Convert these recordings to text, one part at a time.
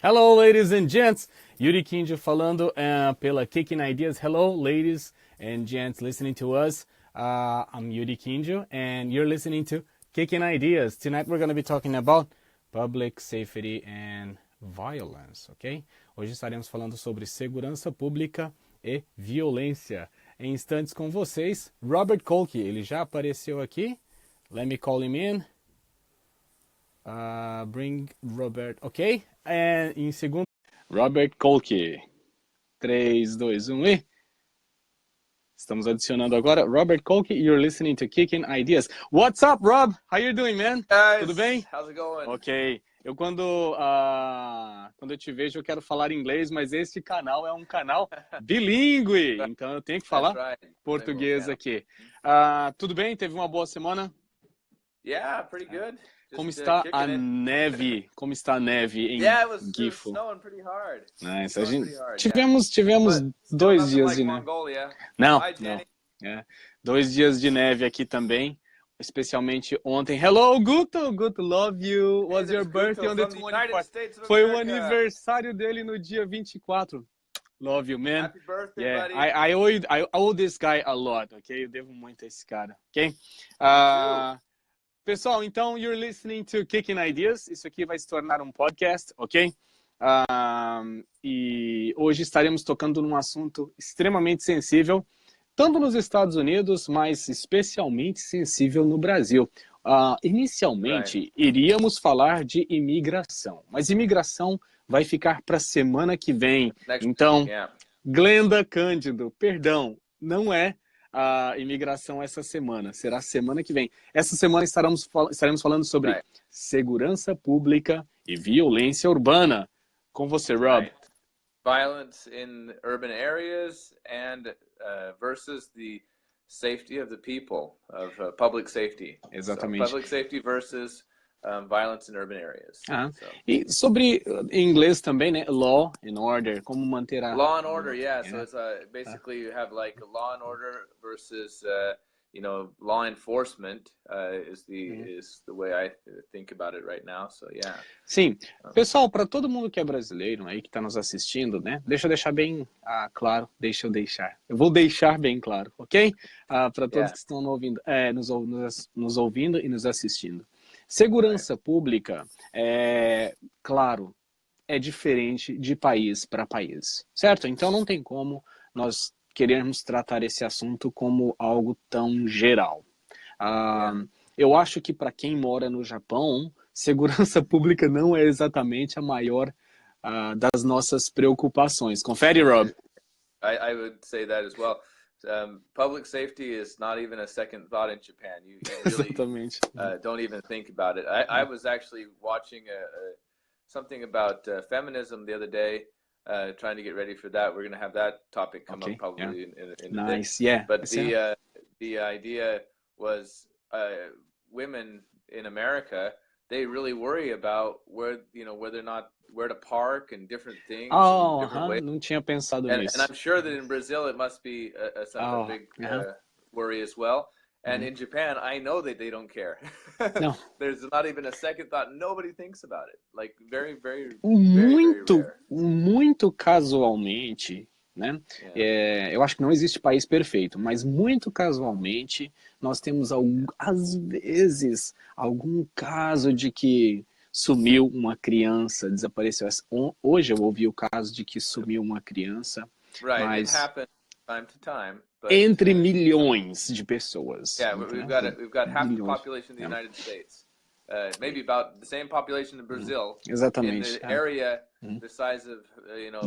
Hello, ladies and gents. Yuri Kinjo falando pela Kicking Ideas. Hello, ladies and gents listening to us. I'm Yuri Kinjo, and you're listening to Kicking Ideas. Tonight we're going to be talking about public safety and violence, ok? Hoje estaremos falando sobre segurança pública e violência. Em instantes com vocês, Robert Colke. Ele já apareceu aqui. Let me call him in. Bring Robert, ok? Em segundo, Robert Colke. 3, 2, 1 e... Estamos adicionando agora Robert Colke. You're listening to Kicking Ideas. What's up, Rob? How you doing, man? Guys, tudo bem? How's it going? Ok. Eu quando eu te vejo eu quero falar inglês, mas este canal é um canal bilíngue, então eu tenho que falar português aqui. Tudo bem? Teve uma boa semana? Yeah, pretty good. Como está a neve? Como está a neve em Gifo? Snowing pretty hard. Nice. Tivemos 2 dias de neve. Não. 2 dias de neve aqui também, especialmente ontem. Hello, Guto. Guto, love you. Was your birthday on the 24th? Foi o aniversário dele no dia 24. Love you, man. Happy birthday, buddy. buddy. I owe this guy a lot, ok? Eu devo muito a esse cara, ok? Pessoal, então, you're listening to Kicking Ideas. Isso aqui vai se tornar um podcast, ok? E hoje estaremos tocando num assunto extremamente sensível, tanto nos Estados Unidos, mas especialmente sensível no Brasil. Inicialmente, iríamos falar de imigração, mas imigração vai ficar para a semana que vem. Então, Glenda Cândido, perdão, não é a imigração essa semana, será semana que vem. Essa semana estaremos falando sobre segurança pública e violência urbana. Com você, Rob. Violence in urban areas and versus the safety of the people, of public safety. Exatamente. So, public safety versus violence in urban areas. E sobre em inglês também, né? Law and order, como manter a... Law and order, yeah. So it's basically you have like law and order versus law enforcement is the way I think about it right now. So yeah. Sim, pessoal, para todo mundo que é brasileiro aí que está nos assistindo, né? Deixa eu deixar bem claro. Eu vou deixar bem claro, ok? Para todos que estão nos ouvindo e nos assistindo. Segurança pública, claro, é diferente de país para país, certo? Então não tem como nós querermos tratar esse assunto como algo tão geral. Eu acho que para quem mora no Japão, segurança pública não é exatamente a maior das nossas preocupações. Confere, Rob? I would say that as well. Public safety is not even a second thought in Japan. You really don't even think about it. I was actually watching something about feminism the other day, trying to get ready for that. We're going to have that topic come up probably in a bit. Yeah. But the idea was women in America, they really worry about where to park and different things. Different ways. Não tinha pensado nisso. And I'm sure that in Brazil it must be a big worry as well. And in Japan, I know that they don't care. No. There's not even a second thought. Nobody thinks about it. Like very, very, muito, very rare. Muito casualmente, né? Eu acho que não existe país perfeito, mas muito casualmente nós temos às vezes algum caso de que sumiu uma criança, desapareceu. Hoje eu ouvi o caso de que sumiu uma criança, mas it happens time to time. But, entre milhões de pessoas. We've got half the population of the United States. Maybe about the same population in Brazil. Exatamente. In the area the size of,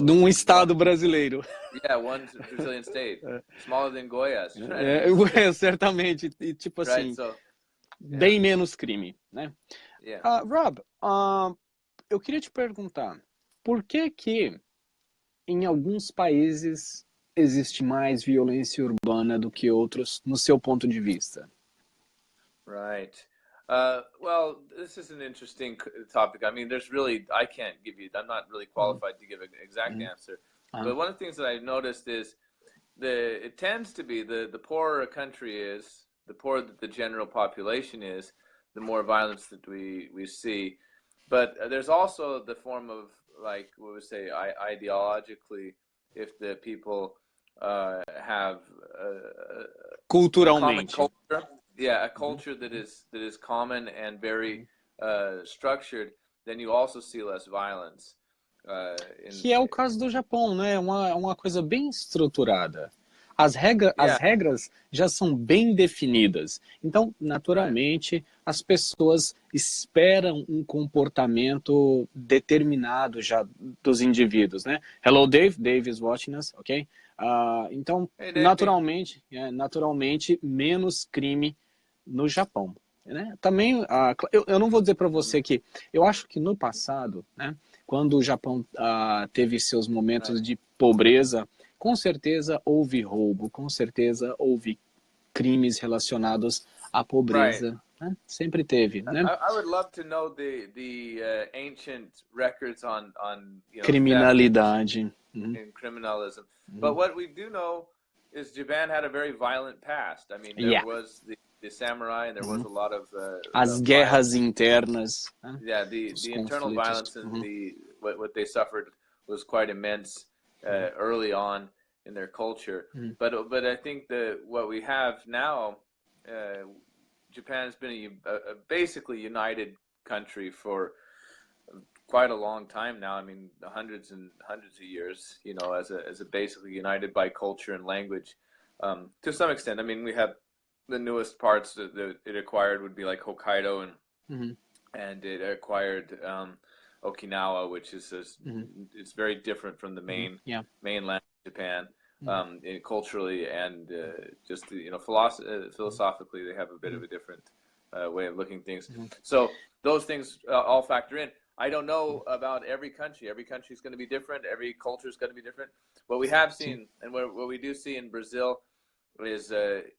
num estado brasileiro. One Brazilian state. Smaller than Goiás. Certamente. E tipo assim, bem menos crime, né? Rob, eu queria te perguntar, por que em alguns países existe mais violência urbana do que outros, no seu ponto de vista? Right. Well, this is an interesting topic. I mean, I'm not really qualified to give an exact answer. But one of the things that I've noticed is it tends to be the poorer a country is, the poorer the general population is, the more violence that we see. But there's also the form of, like, what we say, ideologically, if the people have a common culture, a culture that is common and very structured, then you also see less violence. Que é o caso do Japão, né? Uma coisa bem estruturada. As regras já são bem definidas. Então, naturalmente, as pessoas esperam um comportamento determinado já dos indivíduos, né? Hello, Dave. Dave is watching us, ok? Então, naturalmente, menos crime no Japão. Né? Também, eu não vou dizer para você que... Eu acho que no passado, né, quando o Japão teve seus momentos de pobreza, com certeza houve roubo, com certeza houve crimes relacionados à pobreza. Né? Sempre teve. Né? I would love to know the ancient records on criminalidade. And criminalism. But what we do know is Japan had a very violent past. I mean, there was the samurai, and there was a lot of as guerras internas. Yeah, the internal violence and what they suffered was quite immense early on in their culture. But I think that what we have now, Japan has been a basically united country for quite a long time now. I mean, hundreds and hundreds of years, you know, as a basically united by culture and language. To some extent, I mean, we have the newest parts that it acquired would be like Hokkaido and it acquired Okinawa, which is it's very different from the mainland of Japan, culturally and just philosophically they have a bit of a different way of looking things. So those things all factor in. I don't know about every country. Every country is going to be different. Every culture is going to be different. What we have seen, and what we do see in Brazil, is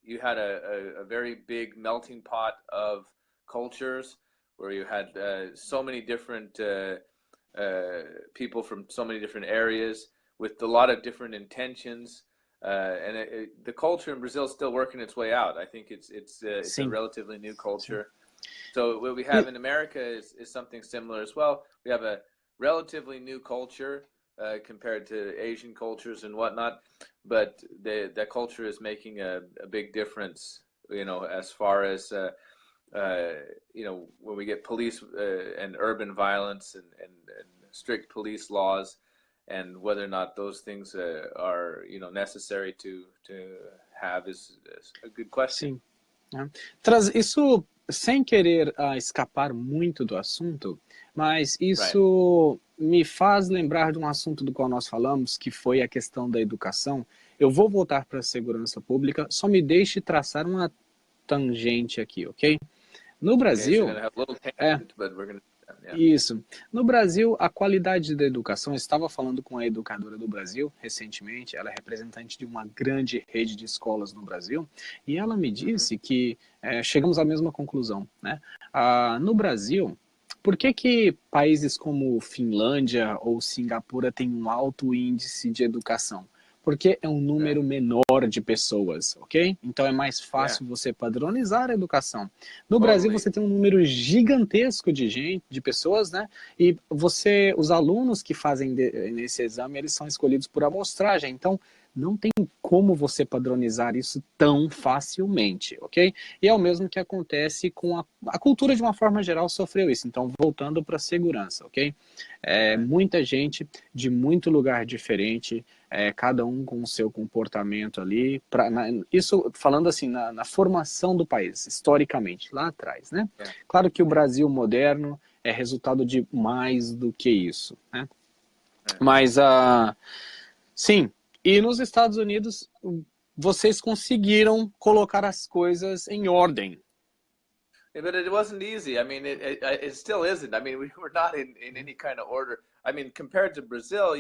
you had a very big melting pot of cultures where you had so many different people from so many different areas with a lot of different intentions. And the culture in Brazil is still working its way out. I think it's a relatively new culture. So what we have in America is something similar as well. We have a relatively new culture compared to Asian cultures and whatnot, but that culture is making a big difference, you know, as far as, you know, when we get police and urban violence and strict police laws, and whether or not those things are, you know, necessary to have is a good question. Isso... Sem querer escapar muito do assunto, mas isso me faz lembrar de um assunto do qual nós falamos, que foi a questão da educação. Eu vou voltar para a segurança pública, só me deixe traçar uma tangente aqui, ok? No Brasil... Isso. No Brasil, a qualidade da educação, eu estava falando com a educadora do Brasil recentemente, ela é representante de uma grande rede de escolas no Brasil, e ela me disse que chegamos à mesma conclusão, né? No Brasil, por que países como Finlândia ou Singapura têm um alto índice de educação? Porque é um número menor de pessoas, ok? Então é mais fácil você padronizar a educação. No Brasil você tem um número gigantesco de pessoas, né? E os alunos que fazem nesse exame, eles são escolhidos por amostragem. Então não tem como você padronizar isso tão facilmente, ok? E é o mesmo que acontece com a cultura de uma forma geral sofreu isso. Então voltando para a segurança, ok? Muita gente de muito lugar diferente, cada um com o seu comportamento ali, isso falando assim, na formação do país, historicamente, lá atrás, né? Claro que o Brasil moderno é resultado de mais do que isso, né? Mas, sim, e nos Estados Unidos, vocês conseguiram colocar as coisas em ordem. But it wasn't easy. I mean, it still isn't. I mean, we're not in any kind of order. I mean, compared to Brazil,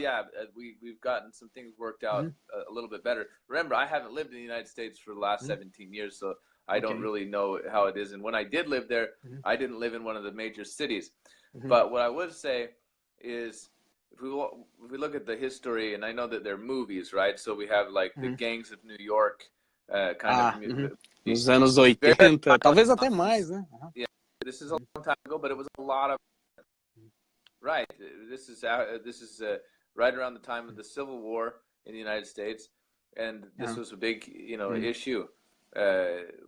we've gotten some things worked out a little bit better. Remember, I haven't lived in the United States for the last 17 years, so I don't really know how it is. And when I did live there, I didn't live in one of the major cities. But what I would say is, if we look at the history, and I know that they're movies, right? So we have like the Gangs of New York kind of... Nos anos 80, talvez até mais, né? Yeah, this is a long time ago, but it was a lot of... Right. This is right around the time of the Civil War in the United States, and this was a big, issue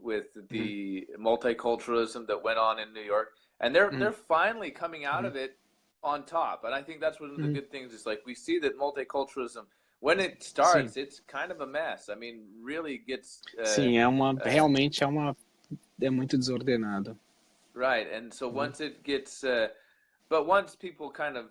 with the multiculturalism that went on in New York, and they're finally coming out of it on top. And I think that's one of the good things. Is like we see that multiculturalism, when it starts, it's kind of a mess. I mean, really gets. Sim, realmente é muito desordenado. Right, and so once it gets, but once people kind of,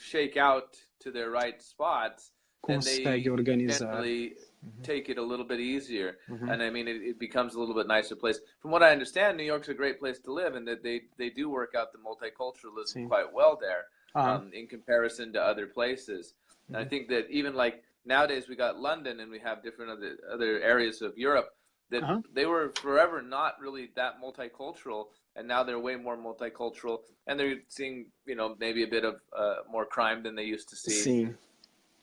shake out to their right spots, then they generally take it a little bit easier. And I mean, it becomes a little bit nicer place. From what I understand, New York's a great place to live, and that they do work out the multiculturalism quite well there in comparison to other places. And I think that even like nowadays we got London and we have different other areas of Europe that they were forever not really that multicultural, and now they're way more multicultural, and they're seeing, maybe a bit of more crime than they used to see. Sim.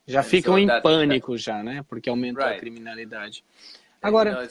Já ficam em pânico já, né? Porque aumentou a criminalidade. Agora,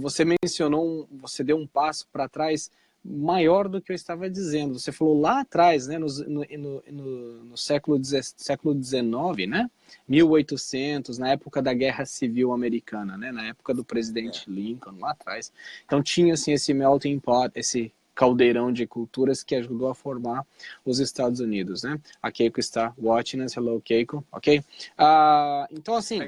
você mencionou, você deu um passo para trás maior do que eu estava dizendo. Você falou lá atrás, né, no século XIX, né, 1800, na época da Guerra Civil Americana, né, na época do presidente Lincoln, lá atrás. Então tinha assim, esse melting pot, esse caldeirão de culturas que ajudou a formar os Estados Unidos, né? A Keiko está watching us. Hello, Keiko. Ok? Então assim...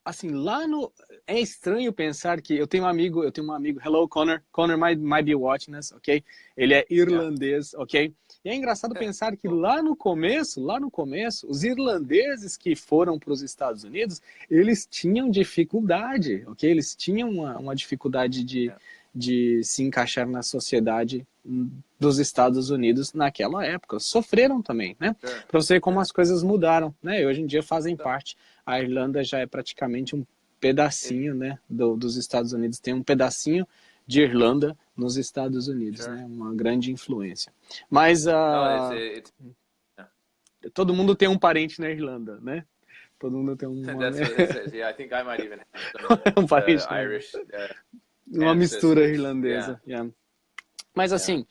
assim, lá no... É estranho pensar que... Eu tenho um amigo, hello, Connor might be watching us, ok? Ele é irlandês, ok? E é engraçado pensar que lá no começo, os irlandeses que foram para os Estados Unidos, eles tinham dificuldade, ok? Eles tinham uma dificuldade de se encaixar na sociedade dos Estados Unidos naquela época. Sofreram também, né? Para você ver como as coisas mudaram, né? E hoje em dia fazem parte. A Irlanda já é praticamente um pedacinho, né, dos Estados Unidos. Tem um pedacinho de Irlanda nos Estados Unidos, né? Uma grande influência. Mas todo mundo tem um parente na Irlanda, né? Todo mundo tem um... I think I might even have um parente Irish. Uma mistura irlandesa. Mas assim,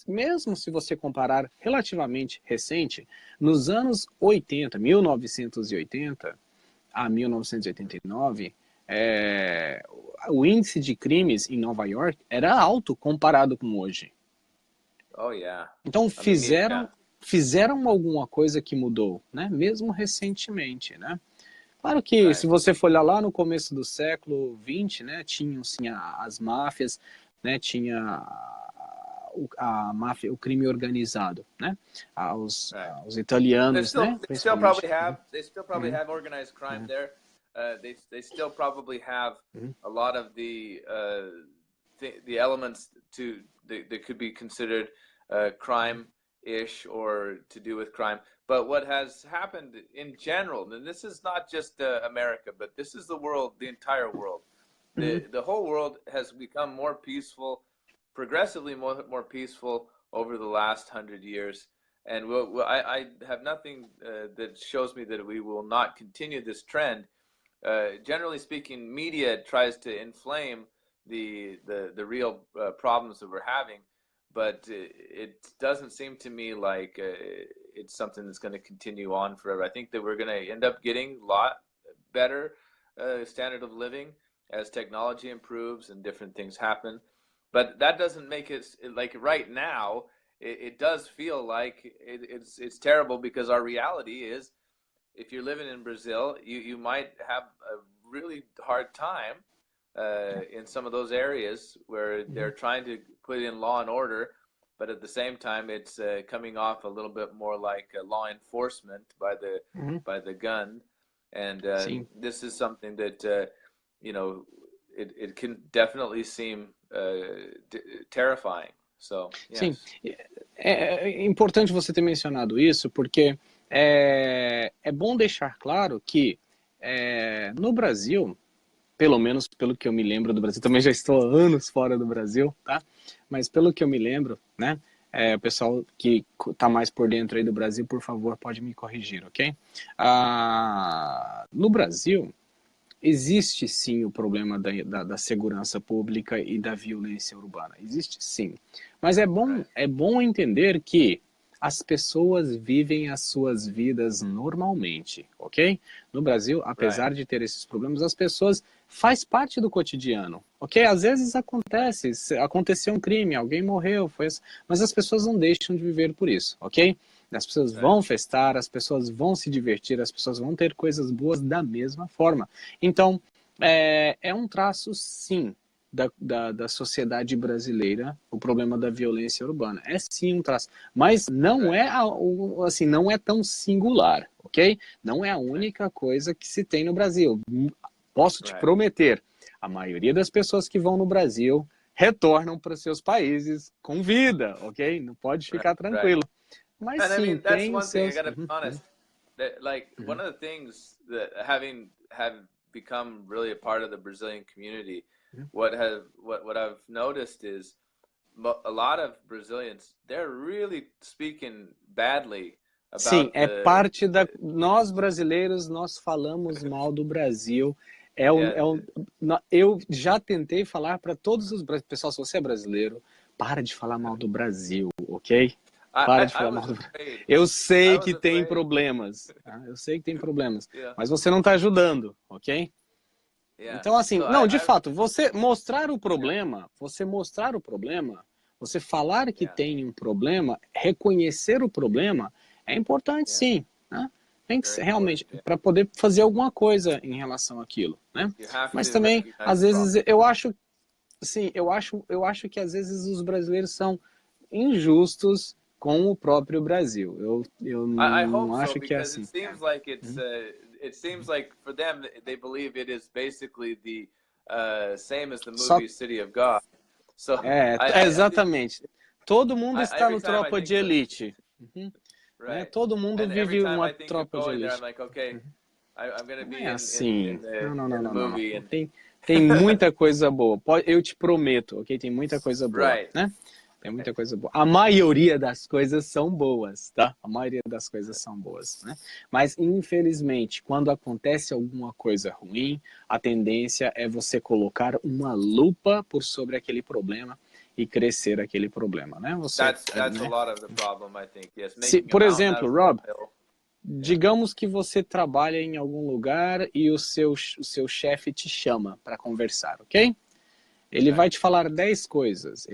mesmo se você comparar relativamente recente, nos anos 80, 1980 a 1989, o índice de crimes em Nova York era alto comparado com hoje. Então fizeram alguma coisa que mudou, né? Mesmo recentemente, né? Claro que se você for olhar lá no começo do século XX, né, tinham sim as máfias, né, tinha a máfia, o crime organizado, né, os italianos, né, they still probably have organized crime there. They still probably have a lot of the elements that could be considered crime-ish or to do with crime. But what has happened in general, and this is not just America, but this is the world, the entire world. The whole world has become more peaceful, progressively more peaceful over the last 100 years. And I have nothing that shows me that we will not continue this trend. Generally speaking, media tries to inflame the real problems that we're having, but it doesn't seem to me like it's something that's going to continue on forever. I think that we're going to end up getting a lot better standard of living as technology improves and different things happen. But that doesn't make it, like right now, it does feel like it's terrible, because our reality is, if you're living in Brazil, you might have a really hard time in some of those areas where they're trying to put in law and order, but at the same time it's coming off a little bit more like law enforcement by the gun. And this is something that it can definitely seem terrifying. So, yes. Sim, é importante você ter mencionado isso, porque é bom deixar claro que no Brasil, pelo menos pelo que eu me lembro do Brasil, também já estou há anos fora do Brasil, tá? Mas pelo que eu me lembro, né? O pessoal que está mais por dentro aí do Brasil, por favor, pode me corrigir, ok? No Brasil, existe sim o problema da segurança pública e da violência urbana. Existe sim. Mas é bom entender que as pessoas vivem as suas vidas normalmente, ok? No Brasil, apesar de ter esses problemas, as pessoas faz parte do cotidiano, ok? Às vezes aconteceu um crime, alguém morreu, mas as pessoas não deixam de viver por isso, ok? As pessoas vão festar, as pessoas vão se divertir, as pessoas vão ter coisas boas da mesma forma. Então, é um traço, sim, da sociedade brasileira, o problema da violência urbana. É sim um traço, mas não assim, não é tão singular, ok? Não é a única coisa que se tem no Brasil. Posso te prometer, a maioria das pessoas que vão no Brasil retornam para seus países com vida, ok? Não pode ficar tranquilo. Mas sim, I mean, that's tem one os thing, I seus... gotta be honest, that like one of the things that have become really a part of the Brazilian community, what I've noticed is a lot of Brazilians, they're really speaking badly about Sim, é parte da... Nós brasileiros, nós falamos mal do Brasil. Eu já tentei falar para todos os brasileiros, pessoal, se você é brasileiro, para de falar mal do Brasil, ok? Para de falar mal do Brasil. Eu sei que tem problemas, tá? Eu sei que tem problemas, mas você não está ajudando, ok? Então, assim, não, de fato, você mostrar o problema, você falar que tem um problema, reconhecer o problema, é importante sim, né? Tem que ser realmente, para poder fazer alguma coisa em relação àquilo, né? Mas também, às vezes, eu acho que às vezes os brasileiros são injustos com o próprio Brasil. Eu não acho que é assim. It seems like for them, they believe it is basically the same as the movie City of God. So exatamente. Todo mundo está no tropa de elite. Todo mundo vive uma tropa de elite. Não é assim. Não. Tem muita coisa boa. Eu te prometo, ok? Tem muita coisa boa, né? Tem muita coisa boa. A maioria das coisas são boas, tá? A maioria das coisas são boas, né? Mas, infelizmente, quando acontece alguma coisa ruim, a tendência é você colocar uma lupa por sobre aquele problema e crescer aquele problema, né? That's a lot of the problem, I think. Yes, por exemplo, Rob, digamos que você trabalha em algum lugar e o seu chefe te chama para conversar, ok? Ele vai te falar 10 coisas.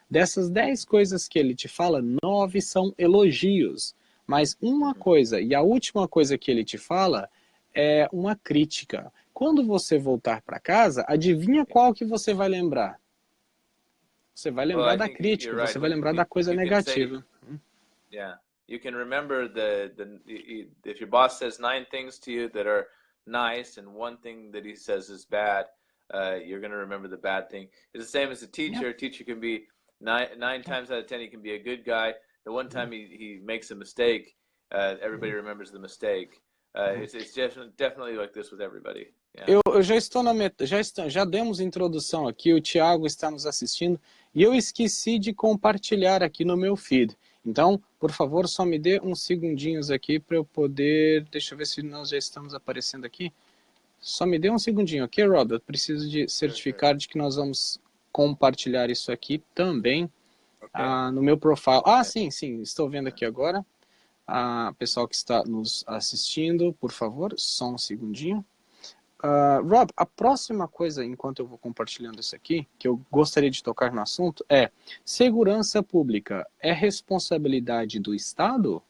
Dessas 10 coisas que ele te fala, 9 são elogios. Mas uma coisa, e a última coisa que ele te fala, é uma crítica. Quando você voltar para casa, adivinha qual que você vai lembrar? Você vai lembrar da crítica, você vai lembrar da coisa negativa. You can remember if your boss says 9 things to you that are nice and one thing that he says is bad, you're going to remember the bad thing. It's the same as a teacher. A teacher can be 9 times out of 10, he can be a good guy. The one time he makes a mistake, everybody remembers the mistake. It's definitely like this with everybody. Eu já estou já demos introdução aqui, o Thiago está nos assistindo, e eu esqueci de compartilhar aqui no meu feed. Então, por favor, só me dê uns segundinhos aqui para eu poder... Deixa eu ver se nós já estamos aparecendo aqui. Só me dê um segundinho, ok, Rob? Eu preciso de certificar de que nós vamos compartilhar isso aqui também no meu profile. Sim, estou vendo aqui agora. Pessoal que está nos assistindo, por favor, só um segundinho. Rob, a próxima coisa, enquanto eu vou compartilhando isso aqui, que eu gostaria de tocar no assunto, é segurança pública é responsabilidade do Estado?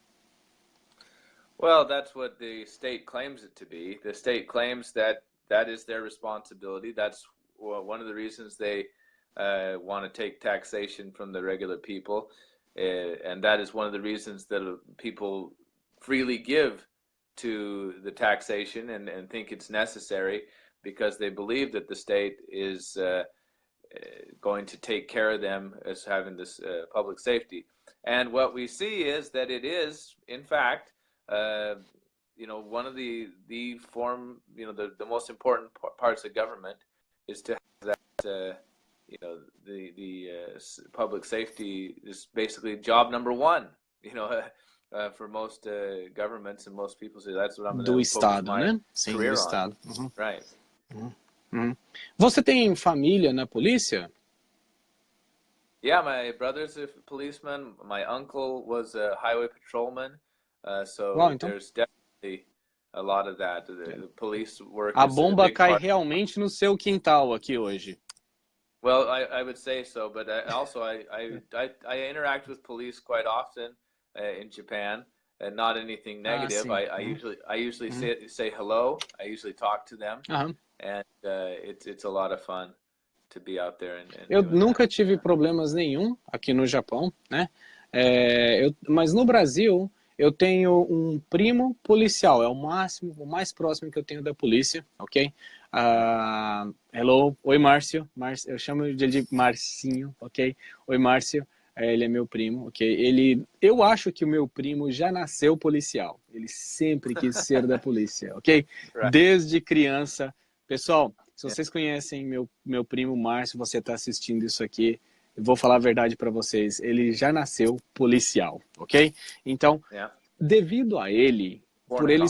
Well, that's what the state claims it to be. The state claims that is their responsibility. That's one of the reasons they want to take taxation from the regular people. And that is one of the reasons that people freely give to the taxation and think it's necessary, because they believe that the state is going to take care of them as having this public safety. And what we see is that it is, in fact, one of the form, the most important parts of government is to have that, the public safety is basically job number one. for most governments and most people. So that's what I'm Do going to focus Estado, my né? Sim, do career on. Estado. Uhum. Right. Uhum. Você tem família na polícia? Yeah, my brother's a policeman. My uncle was a highway patrolman. So Uau, então. there's definitely a lot of that. The police work A is a bomba big cai part. realmente no seu quintal aqui hoje. Well, I would say so, but also I interact with police quite often in Japan, and not anything negative. I usually say hello. I usually talk to them, and it's a lot of fun to be out there and eu nunca tive problemas nenhum aqui no Japão, né? Mas no Brasil eu tenho um primo policial, é o máximo, o mais próximo que eu tenho da polícia, ok? Hello, oi Márcio, eu chamo ele de Marcinho, ok? Oi Márcio, ele é meu primo, ok? Eu acho que o meu primo já nasceu policial, ele sempre quis ser da polícia, ok? Right. Desde criança. Pessoal, se vocês conhecem meu primo Márcio, você está assistindo isso aqui, eu vou falar a verdade para vocês, ele já nasceu policial, ok? Então, devido a ele, por ele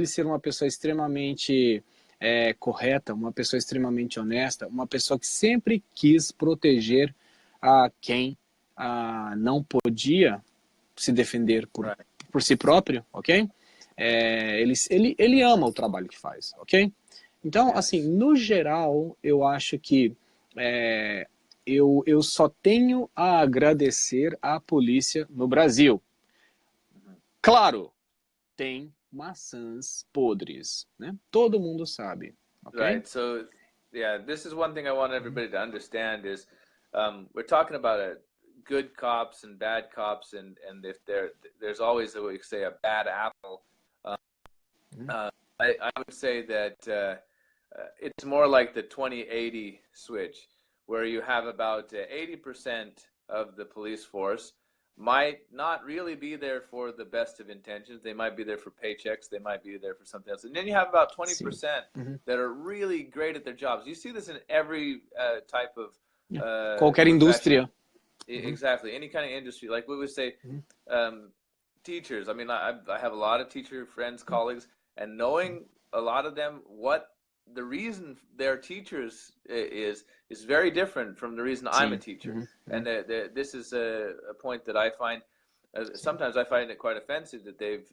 ser uma pessoa extremamente correta, uma pessoa extremamente honesta, uma pessoa que sempre quis proteger a quem não podia se defender por si próprio, ok? Ele ama o trabalho que faz, ok? Então, assim, no geral, eu acho que eu só tenho a agradecer à polícia no Brasil. Claro, tem maçãs podres, né? Todo mundo sabe, ok? Right. So, yeah, this is one thing I want everybody to understand is we're talking about good cops and bad cops, and if there's always, we say, a bad apple. I would say that it's more like the 20-80 switch, where you have about 80% of the police force might not really be there for the best of intentions. They might be there for paychecks. They might be there for something else. And then you have about 20% that are really great at their jobs. You see this in every type of qualquer indústria. Exactly. Any kind of industry. Like we would say, teachers. I mean, I have a lot of teacher friends, colleagues, and knowing a lot of them, what the reason they're teachers is very different from the reason I'm a teacher. And this is a point that I find, sometimes I find it quite offensive that they've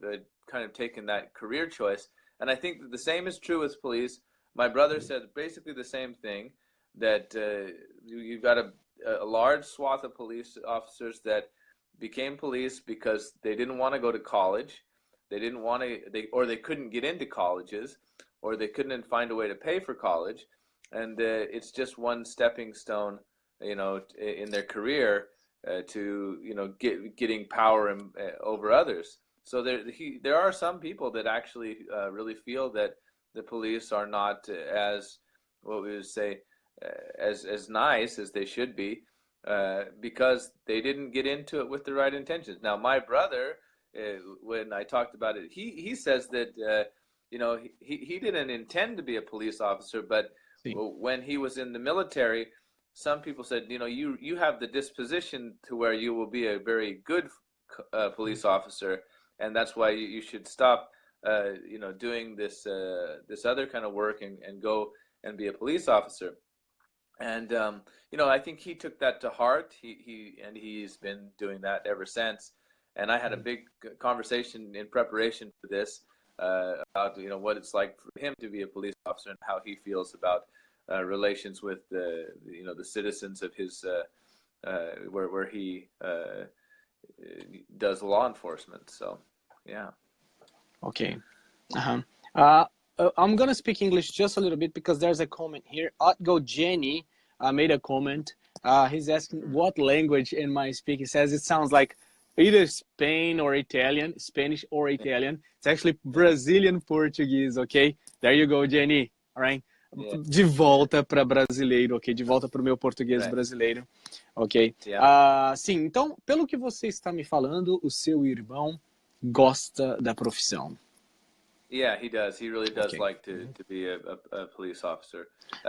kind of taken that career choice. And I think that the same is true with police. My brother said basically the same thing, that you've got a large swath of police officers that became police because they didn't want to go to college. They didn't want to, or they couldn't get into colleges, or they couldn't find a way to pay for college. And it's just one stepping stone, you know, in their career to, you know, getting power over others. So there are some people that actually really feel that the police are not as, what we would say, as nice as they should be, because they didn't get into it with the right intentions. Now, my brother, when I talked about it, he says that you know, he didn't intend to be a police officer, but when he was in the military, some people said, you know, you have the disposition to where you will be a very good police officer, and that's why you should stop, you know, doing this this other kind of work and go and be a police officer. And you know, I think he took that to heart. He's been doing that ever since. And I had a big conversation in preparation for this about, you know, what it's like for him to be a police officer and how he feels about relations with the, you know, the citizens of his where he does law enforcement. So yeah. Okay. I'm gonna speak English just a little bit because there's a comment here. Otgo Jenny made a comment. He's asking what language am I speaking. He says it sounds like either Spanish or Italian. It's actually Brazilian Portuguese, okay? There you go, Jenny. All right? De volta para brasileiro, ok? De volta para o meu português brasileiro, ok? Sim, então, pelo que você está me falando, o seu irmão gosta da profissão. Yeah, he does. He really does like to be a police officer.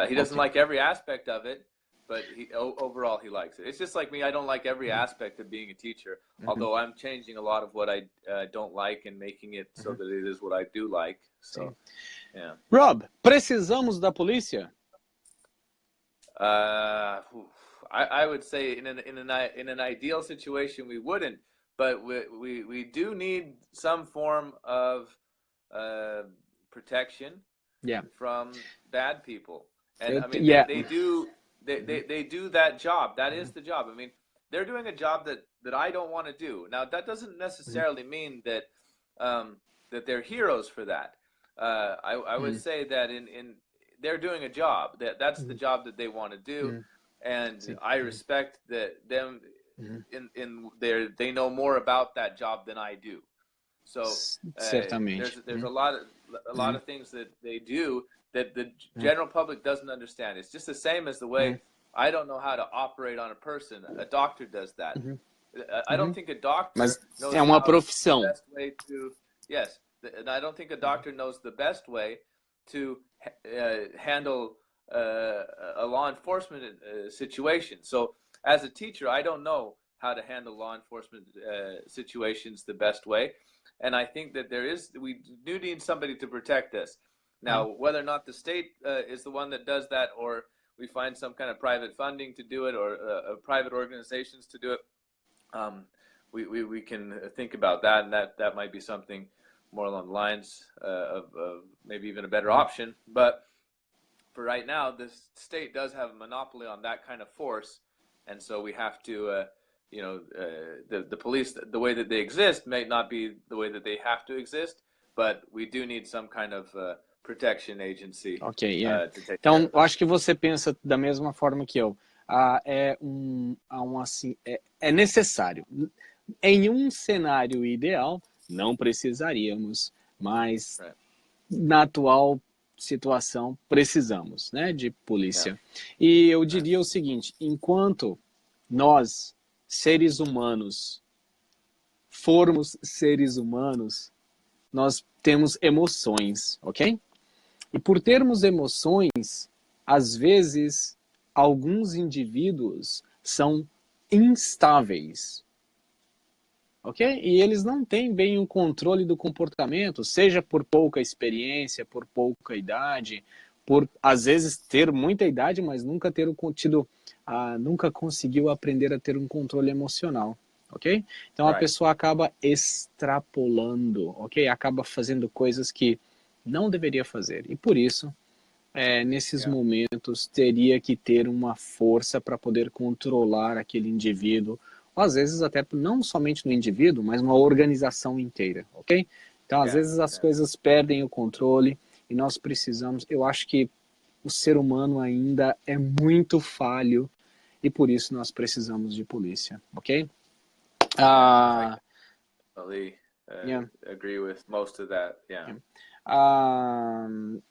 He doesn't like every aspect of it, but overall he likes it. It's just like me. I don't like every aspect of being a teacher, although I'm changing a lot of what I don't like and making it so that it is what I do like. So, yeah. Rob, precisamos da polícia? I would say in an ideal situation we wouldn't, but we do need some form of protection from bad people. And I mean, they do that job. That is the job. I mean, they're doing a job that I don't want to do. Now, that doesn't necessarily mean that that they're heroes for that. I would say that they're doing a job. That's the job that they want to do, and I respect that them. They know more about that job than I do. So there's a lot of things that they do that the general public doesn't understand. It's just the same as the way I don't know how to operate on a person. A doctor does that. I don't think a doctor knows the best way to. Yes, and I don't think a doctor knows the best way to handle a law enforcement situation. So as a teacher, I don't know how to handle law enforcement situations the best way. And I think that we do need somebody to protect us. Now, whether or not the state is the one that does that, or we find some kind of private funding to do it, or private organizations to do it, we can think about that, and that might be something more along the lines of maybe even a better option. But for right now, the state does have a monopoly on that kind of force, and so we have to, the police, the way that they exist may not be the way that they have to exist, but we do need some kind of protection agency. Ok, então eu acho que você pensa da mesma forma que eu. É necessário. Em um cenário ideal, não precisaríamos, mas na atual situação precisamos, né, de polícia. E eu diria o seguinte: enquanto nós, seres humanos, formos seres humanos, nós temos emoções, ok? E por termos emoções, às vezes, alguns indivíduos são instáveis, ok? E eles não têm bem o controle do comportamento, seja por pouca experiência, por pouca idade, por, às vezes, ter muita idade, mas nunca nunca conseguiu aprender a ter um controle emocional, ok? Então a pessoa acaba extrapolando, ok? Acaba fazendo coisas que não deveria fazer. E por isso, nesses momentos, teria que ter uma força para poder controlar aquele indivíduo, ou às vezes até não somente no indivíduo, mas uma organização inteira, ok? Então às vezes as coisas perdem o controle e nós precisamos, eu acho que o ser humano ainda é muito falho e por isso nós precisamos de polícia, ok? I agree with most of that.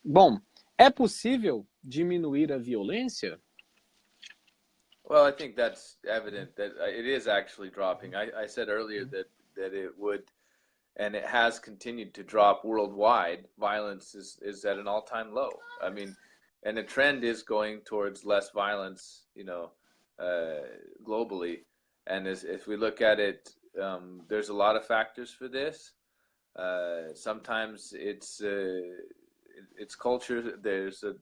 Bom, é possível diminuir a violência? Well, I think that's evident that it is actually dropping. I said earlier that it would, and it has continued to drop worldwide. Violence is at an all-time low. I mean, and the trend is going towards less violence, globally. And if we look at it, there's a lot of factors for this. Sometimes it's culture. There's a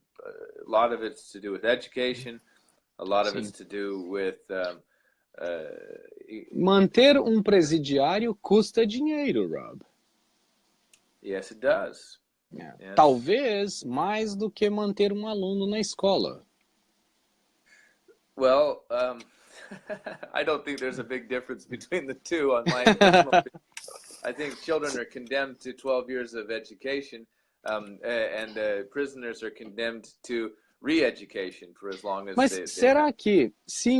lot of it's to do with education. A lot of it's to do with manter um presidiário custa dinheiro, Rob. Yes, it does. Yes. Talvez mais do que manter um aluno na escola. Well, I don't think there's a big difference between the two on my personal opinion. I think children are condemned to 12 years of education, and prisoners are condemned to re-education for as long as Mas será que se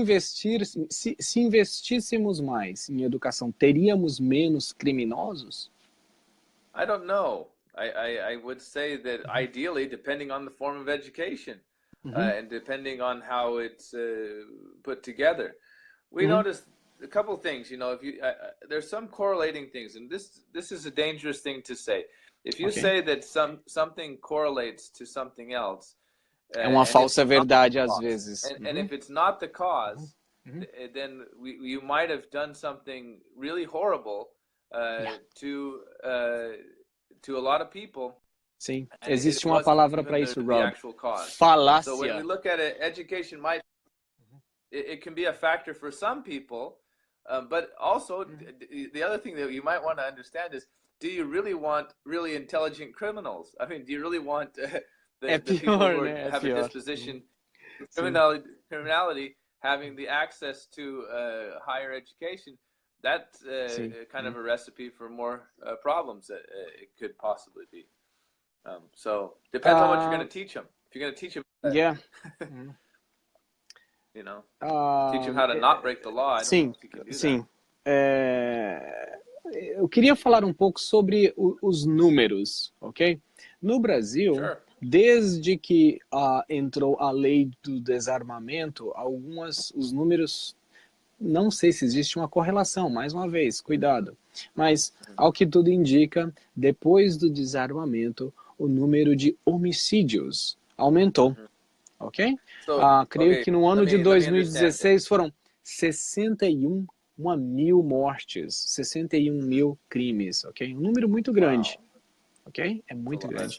investíssemos mais em educação, teríamos menos criminosos? I don't know. I would say that ideally, depending on the form of education, and depending on how it's put together, we noticed a couple of things. If there's some correlating things, and this is a dangerous thing to say. If you say that something correlates to something else, É uma falsa verdade às vezes. And if it's not the cause, then you might have done something really horrible to a lot of people. Sim, existe uma palavra para isso, Rob. Falácia. So when we look at it, education might it can be a factor for some people, but also the other thing that you might want to understand is, do you really want really intelligent criminals? I mean, do you really want the people who have a disposition to criminality having the access to higher education? That's kind of a recipe for more problems that it could possibly be. So depends on what you're going to teach them. If you're going to teach them, you know, teach them how to not break the law. I don't know if you can do that. Eu queria falar um pouco sobre os números, ok? No Brasil, desde que entrou a lei do desarmamento, os números, não sei se existe uma correlação, mais uma vez, cuidado. Mas, ao que tudo indica, depois do desarmamento, o número de homicídios aumentou, ok? Creio que no ano de 2016 foram 61 mil mortes, 61 mil crimes, ok? Um número muito grande, ok? É muito grande.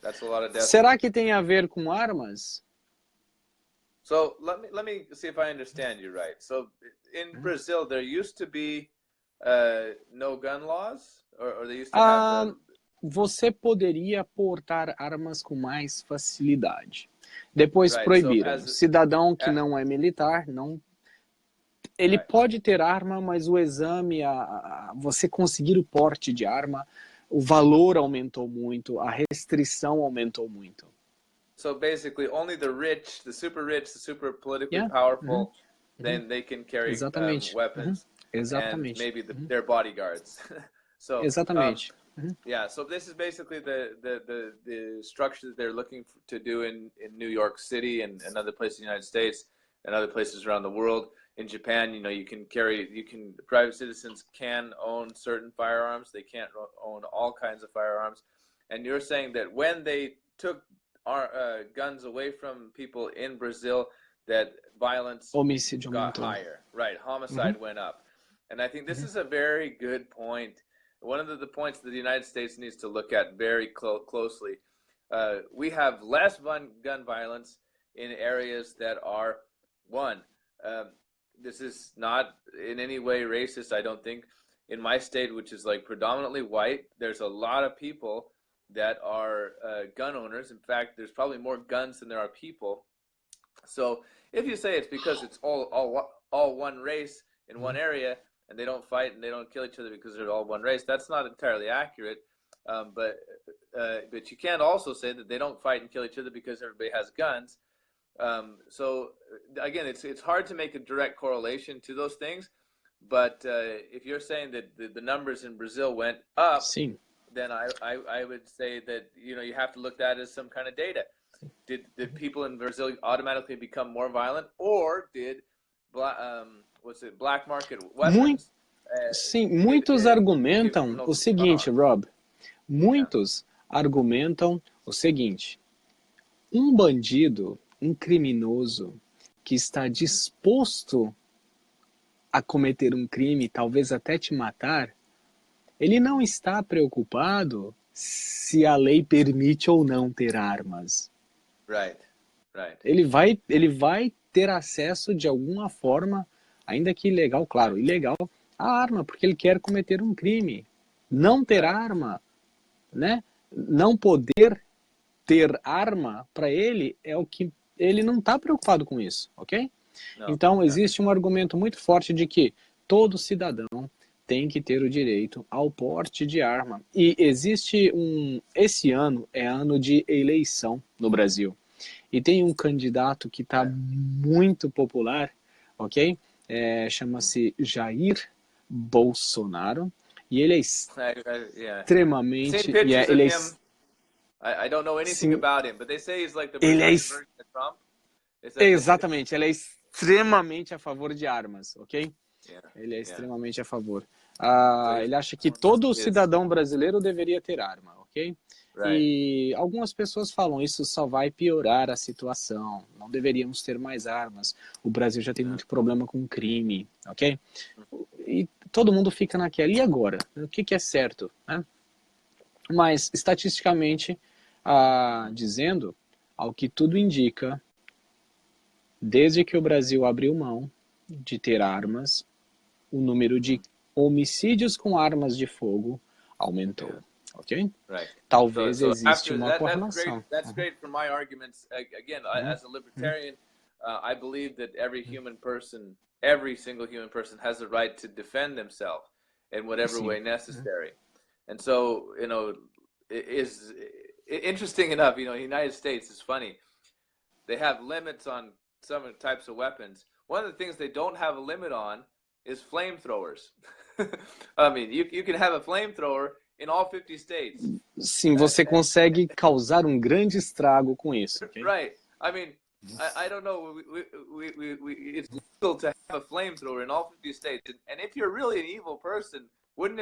Será que tem a ver com armas? So let me see if I understand you right. So in Brazil, there used to be no gun laws, or they used to have. Você poderia portar armas com mais facilidade. Depois proibiram. Cidadão que não é militar, ele pode ter arma, mas o exame, você conseguir o porte de arma, o valor aumentou muito, a restrição aumentou muito. So basically, only the rich, the super politically powerful, then they can carry weapons. Exatamente. And maybe their bodyguards. So, exatamente. Yeah, so this is basically the structure that they're looking to do in New York City and other places in the United States and other places around the world. In Japan, you know, private citizens can own certain firearms. They can't own all kinds of firearms. And you're saying that when they took guns away from people in Brazil, that violence got higher. Right, homicide went up. And I think this is a very good point. One of the points that the United States needs to look at very closely. We have less gun violence in areas that are, this is not in any way racist, I don't think. In my state, which is like predominantly white, there's a lot of people that are gun owners. In fact, there's probably more guns than there are people. So if you say it's because it's all one race in one area, and they don't fight and they don't kill each other because they're all one race, that's not entirely accurate. But you can't also say that they don't fight and kill each other because everybody has guns. So again, it's hard to make a direct correlation to those things. But if you're saying that the numbers in Brazil went up, then I would say that you have to look at it as some kind of data. Did people in Brazil automatically become more violent, or did black market weapons? Muitos argumentam o seguinte, Rob. Muitos argumentam o seguinte: um bandido, um criminoso que está disposto a cometer um crime, talvez até te matar, ele não está preocupado se a lei permite ou não ter armas. Ele vai ter acesso de alguma forma, ainda que ilegal, claro, ilegal, a arma, porque ele quer cometer um crime. Não ter arma, né? Não poder ter arma, para ele, é o que ele não está preocupado com isso, ok? Então, existe um argumento muito forte de que todo cidadão tem que ter o direito ao porte de arma. E existe esse ano é ano de eleição no Brasil. E tem um candidato que está muito popular, ok? Chama-se Jair Bolsonaro. E ele é extremamente... I don't know anything about him, but they say he's like the Brazilian version of Trump. Exatamente, ele é extremamente a favor de armas, ok? Ele é extremamente a favor. Ele acha que todo cidadão brasileiro deveria ter arma, ok? E algumas pessoas falam, isso só vai piorar a situação, não deveríamos ter mais armas, o Brasil já tem muito problema com crime, ok? E todo mundo fica naquela, e agora? O que é certo? Né? Mas, estatisticamente, dizendo, ao que tudo indica, desde que o Brasil abriu mão de ter armas, o número de homicídios com armas de fogo aumentou. Okay? Talvez exista uma correlação. That's great for my arguments. Again, as a libertarian, I believe that every single human person has the right to defend themselves in whatever way necessary. And so, you know, interesting enough, you know, the United States is funny. They have limits on some types of weapons. One of the things they don't have a limit on is flamethrowers. I mean, you can have a flamethrower in all 50 states. Sim, você consegue causar um grande estrago com isso. Okay? Right. I mean, I don't know. It's legal to have a flamethrower in all 50 states. And if you're really an evil person, wouldn't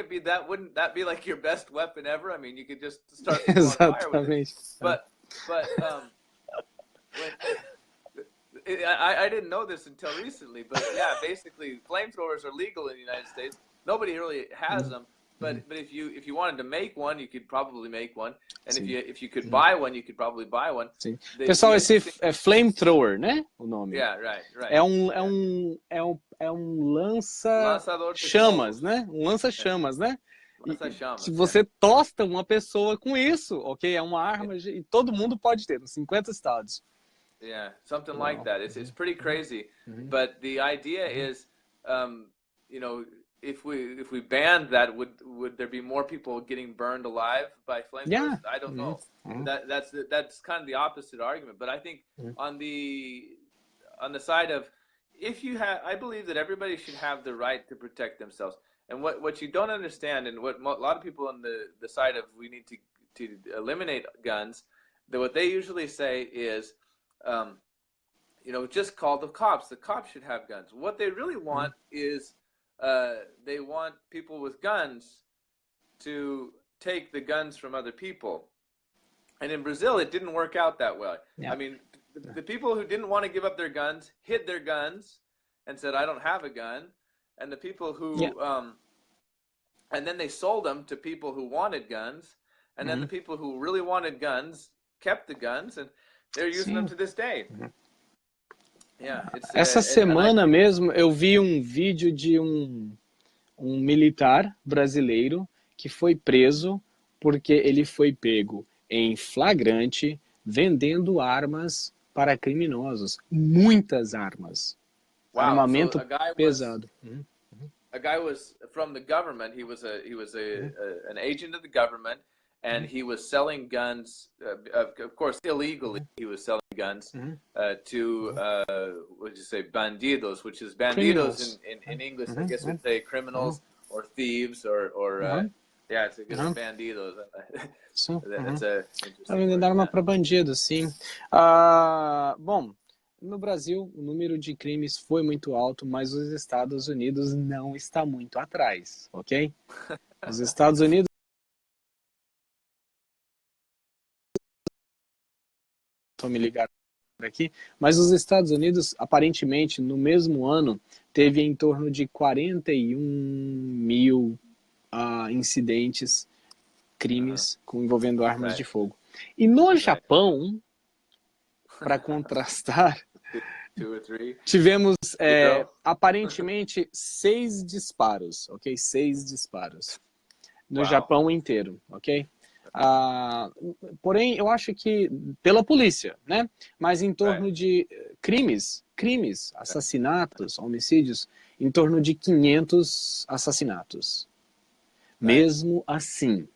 that be like your best weapon ever? I mean, you could just start on fire with it. But I didn't know this until recently, but yeah, basically flamethrowers are legal in the United States. Nobody really has them. But if you wanted to make one, you could probably make one. And if you could buy one, you could probably buy one. Sim. Pessoal, esse é flamethrower, né? O nome. Yeah, right. É um lança-chamas, né? Um lança-chamas, né? Se você tosta uma pessoa com isso, ok? É uma arma e todo mundo pode ter, nos 50 estados. Yeah, something like that. It's pretty crazy. But the idea is, you know, if we banned that, would there be more people getting burned alive by flamethrowers? Yeah. I don't know. That's kind of the opposite argument. But I think on the side of, I believe that everybody should have the right to protect themselves. And what you don't understand, and what a lot of people on the side of we need to eliminate guns, that what they usually say is, you know, just call the cops. The cops should have guns. What they really want is, they want people with guns to take the guns from other people. And in Brazil, it didn't work out that way. Yeah. I mean, the people who didn't want to give up their guns hid their guns and said, I don't have a gun. And the people who, and then they sold them to people who wanted guns. And then the people who really wanted guns kept the guns, and they're using them to this day. Essa semana mesmo eu vi um vídeo de um militar brasileiro que foi preso porque ele foi pego em flagrante vendendo armas para criminosos. Muitas armas. Wow. Armamento pesado. A guy was from the government. He was an agent of the government. And he was selling guns, of course, illegally. He was selling guns to, what did you say, bandidos, which is bandidos in English. I guess we'd say criminals or thieves or yeah, it's a good bandidos. That's a Tá vendendo arma para bandido, sim. Bom, no Brasil, o número de crimes foi muito alto, mas os Estados Unidos não está muito atrás, ok? Os Estados Unidos me ligar aqui, mas os Estados Unidos, aparentemente, no mesmo ano, teve em torno de 41 mil incidentes, crimes envolvendo armas de fogo. E no Japão, para contrastar, tivemos aparentemente 6 disparos, ok? 6 disparos no Japão inteiro, ok? Porém, eu acho que pela polícia, né? Mas em torno de crimes, assassinatos, homicídios, em torno de 500 assassinatos. Mesmo assim,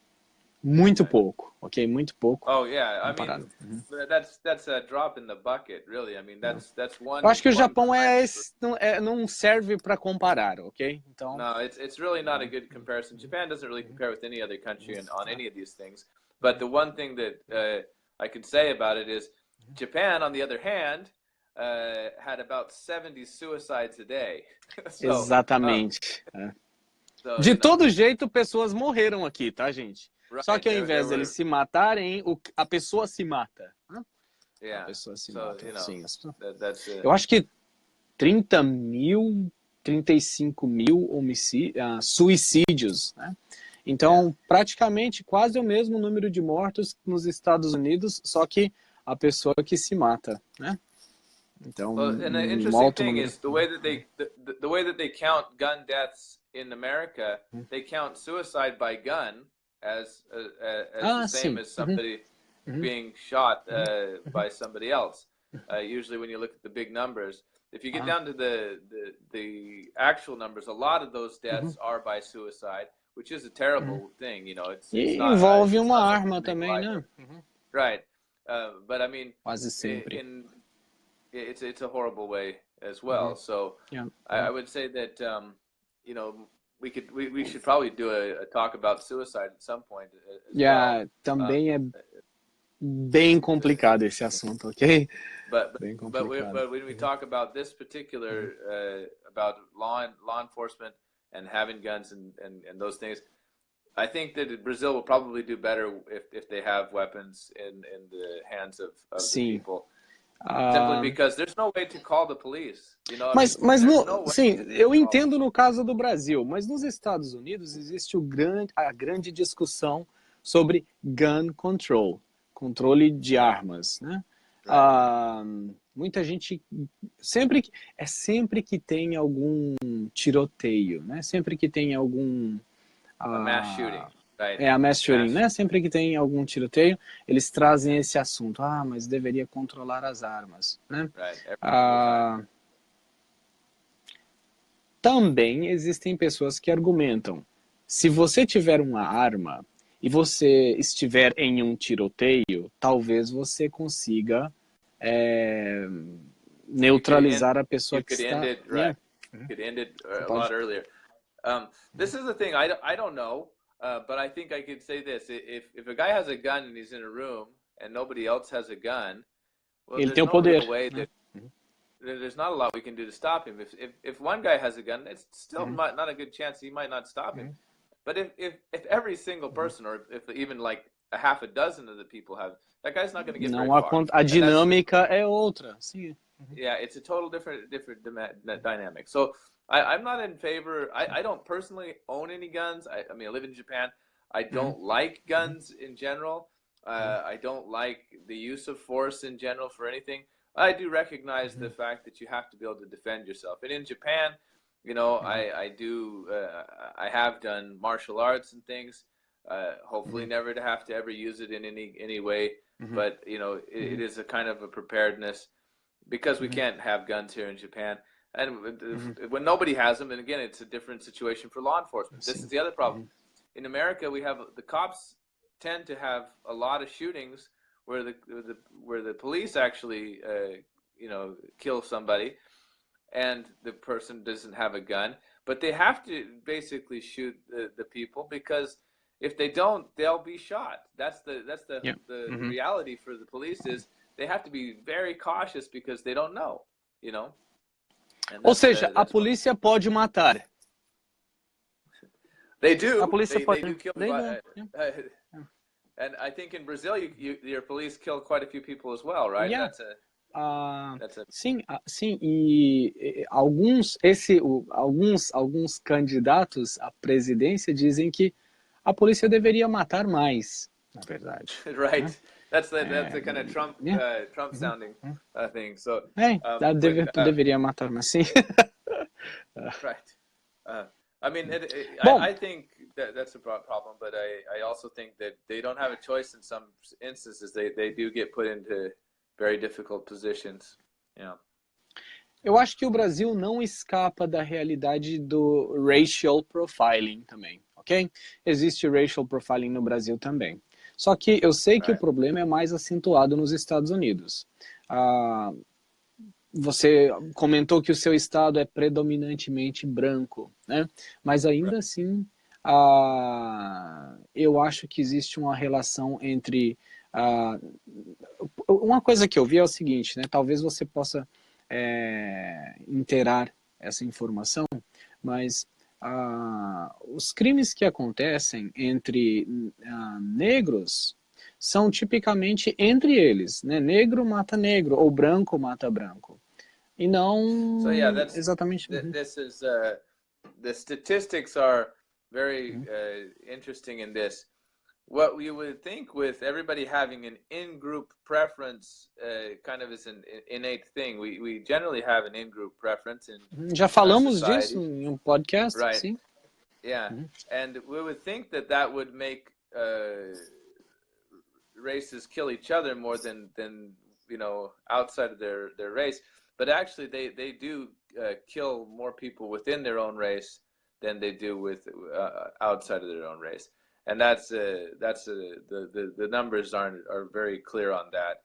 muito pouco, ok? Muito pouco. Oh yeah, I mean, that's a drop in the bucket, really. I mean, that's one. Eu acho que o Japão não serve para comparar, ok? Então. No, it's really not a good comparison. Japan doesn't really compare with any other country on any of these things. But the one thing that I could say about it is, Japan, on the other hand, had about 70 suicides a day. Exatamente. De todo jeito, pessoas morreram aqui, tá, gente? Só que ao invés deles se matarem, a pessoa se mata. A pessoa se mata, sim. Eu acho que 30 mil, 35 mil suicídios, né? Então, praticamente quase o mesmo número de mortos nos Estados Unidos, só que a pessoa que se mata, né? Então, and the interesting thing is the way that they count gun deaths in America, they count suicide by gun as the same as somebody being shot by somebody else. Usually, when you look at the big numbers, if you get down to the actual numbers, a lot of those deaths are by suicide, which is a terrible thing. You know, it's not, envolve uma arma também, né? Right, but I mean, quase sempre. It's a horrible way as well. So I would say that you know, we should probably do a talk about suicide at some point. Well. Também é bem complicado esse assunto, ok? But when we talk about this particular about law enforcement and having guns and those things, I think that Brazil will probably do better if they have weapons in the hands of the people. Simply because there's no way to call the police. You know, sim, eu entendo no caso do Brasil, mas nos Estados Unidos existe a grande discussão sobre gun control, controle de armas, né? Muita gente sempre que tem algum tiroteio, né? Sempre que tem algum mass shooting. A mass shooting, né? Sempre que tem algum tiroteio, eles trazem esse assunto. Mas deveria controlar as armas, né? Também existem pessoas que argumentam, se você tiver uma arma e você estiver em um tiroteio, talvez você consiga neutralizar a pessoa que está... You could end it a lot earlier. This is the thing, I don't know. But I think I could say this: if a guy has a gun and he's in a room and nobody else has a gun, well, ele tem o poder. There's not a lot we can do to stop him. If one guy has a gun, it's still not a good chance he might not stop him. But if every single person, or if even like a half a dozen of the people have, that guy's not going to get very far. A dinâmica é outra. Sim. Yeah, it's a total different dynamic. So I'm not in favor. I don't personally own any guns. I mean, I live in Japan. I don't like guns in general. I don't like the use of force in general for anything. I do recognize the fact that you have to be able to defend yourself. And in Japan, you know, I have done martial arts and things. Hopefully never to have to ever use it in any way. But, you know, it is a kind of a preparedness because we can't have guns here in Japan. And when nobody has them, and again, it's a different situation for law enforcement. This is the other problem. In America, we have the cops tend to have a lot of shootings where the police actually, you know, kill somebody, and the person doesn't have a gun, but they have to basically shoot the people because if they don't, they'll be shot. That's the reality for the police is they have to be very cautious because they don't know, you know. Ou seja, a polícia pode matar. They do. A polícia they do kill. And I think in Brazil, your police kill quite a few people as well, right? Yeah. Sim, e alguns candidatos à presidência dizem que a polícia deveria matar mais, na verdade. Right. Né? That's the kind of Trump sounding thing. So deveria matar, mas sim. Right. I mean, I think that's a problem, but I also think that they don't have a choice in some instances. They do get put into very difficult positions. Yeah. Eu acho que o Brasil não escapa da realidade do racial profiling também, ok? Existe racial profiling no Brasil também. Só que eu sei que o problema é mais acentuado nos Estados Unidos. Você comentou que o seu estado é predominantemente branco, né? Mas ainda assim, eu acho que existe uma relação entre... uma coisa que eu vi é o seguinte, né? Talvez você possa inteirar essa informação, mas os crimes que acontecem entre negros são tipicamente entre eles, né? Negro mata negro, ou branco mata branco. E não exatamente... This is, the statistics are very interesting in this. What we would think with everybody having an in-group preference kind of is an innate thing. We generally have an in-group preference in Já falamos disso em podcast, right? Sim. Yeah, and we would think that that would make races kill each other more than you know, outside of their race. But actually, they do kill more people within their own race than they do with outside of their own race. And that's the numbers are very clear on that.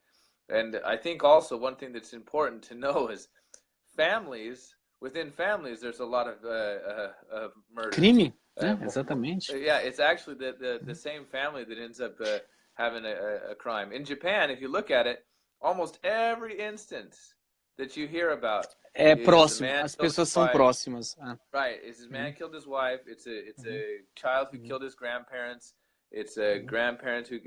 And I think also one thing that's important to know is families, within families, there's a lot of murders. Crime, exatamente. Yeah, it's actually the same family that ends up having a crime. In Japan, if you look at it, almost every instance that you hear about é próximo, as pessoas são próximas. Right, it's his man killed his wife, it's a child who killed his grandparents, it's a grandparent who,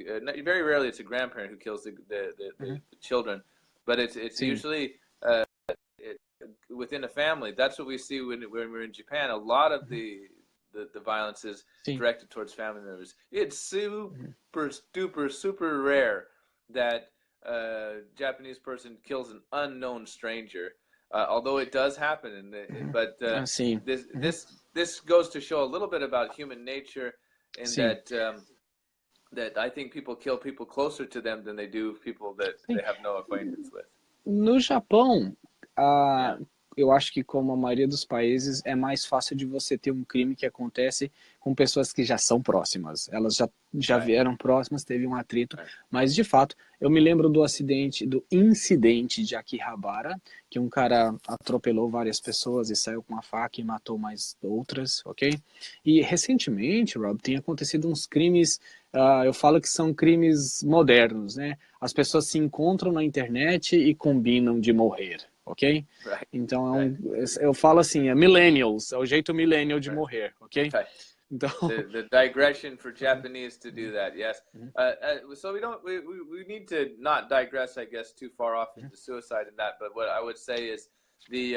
very rarely it's a grandparent who kills the children, but it's usually within a family. That's what we see when we're in Japan. A lot of the violence is directed towards family members. It's super rare that a Japanese person kills an unknown stranger. Although it does happen, but this goes to show a little bit about human nature, in that I think people kill people closer to them than they do people that they have no acquaintance with. No Japão, eu acho que, como a maioria dos países, é mais fácil de você ter um crime que acontece com pessoas que já são próximas. Elas já vieram próximas, teve um atrito, mas de fato, eu me lembro do incidente de Akihabara, que um cara atropelou várias pessoas e saiu com uma faca e matou mais outras, ok? E recentemente, Rob, tem acontecido uns crimes, eu falo que são crimes modernos, né? As pessoas se encontram na internet e combinam de morrer. Ok? Então, eu falo assim, millennials, é o jeito millennial de morrer, ok? Então... The digression for Japanese to do that, yes. So we need to not digress, I guess, too far off into suicide and that, but what I would say is the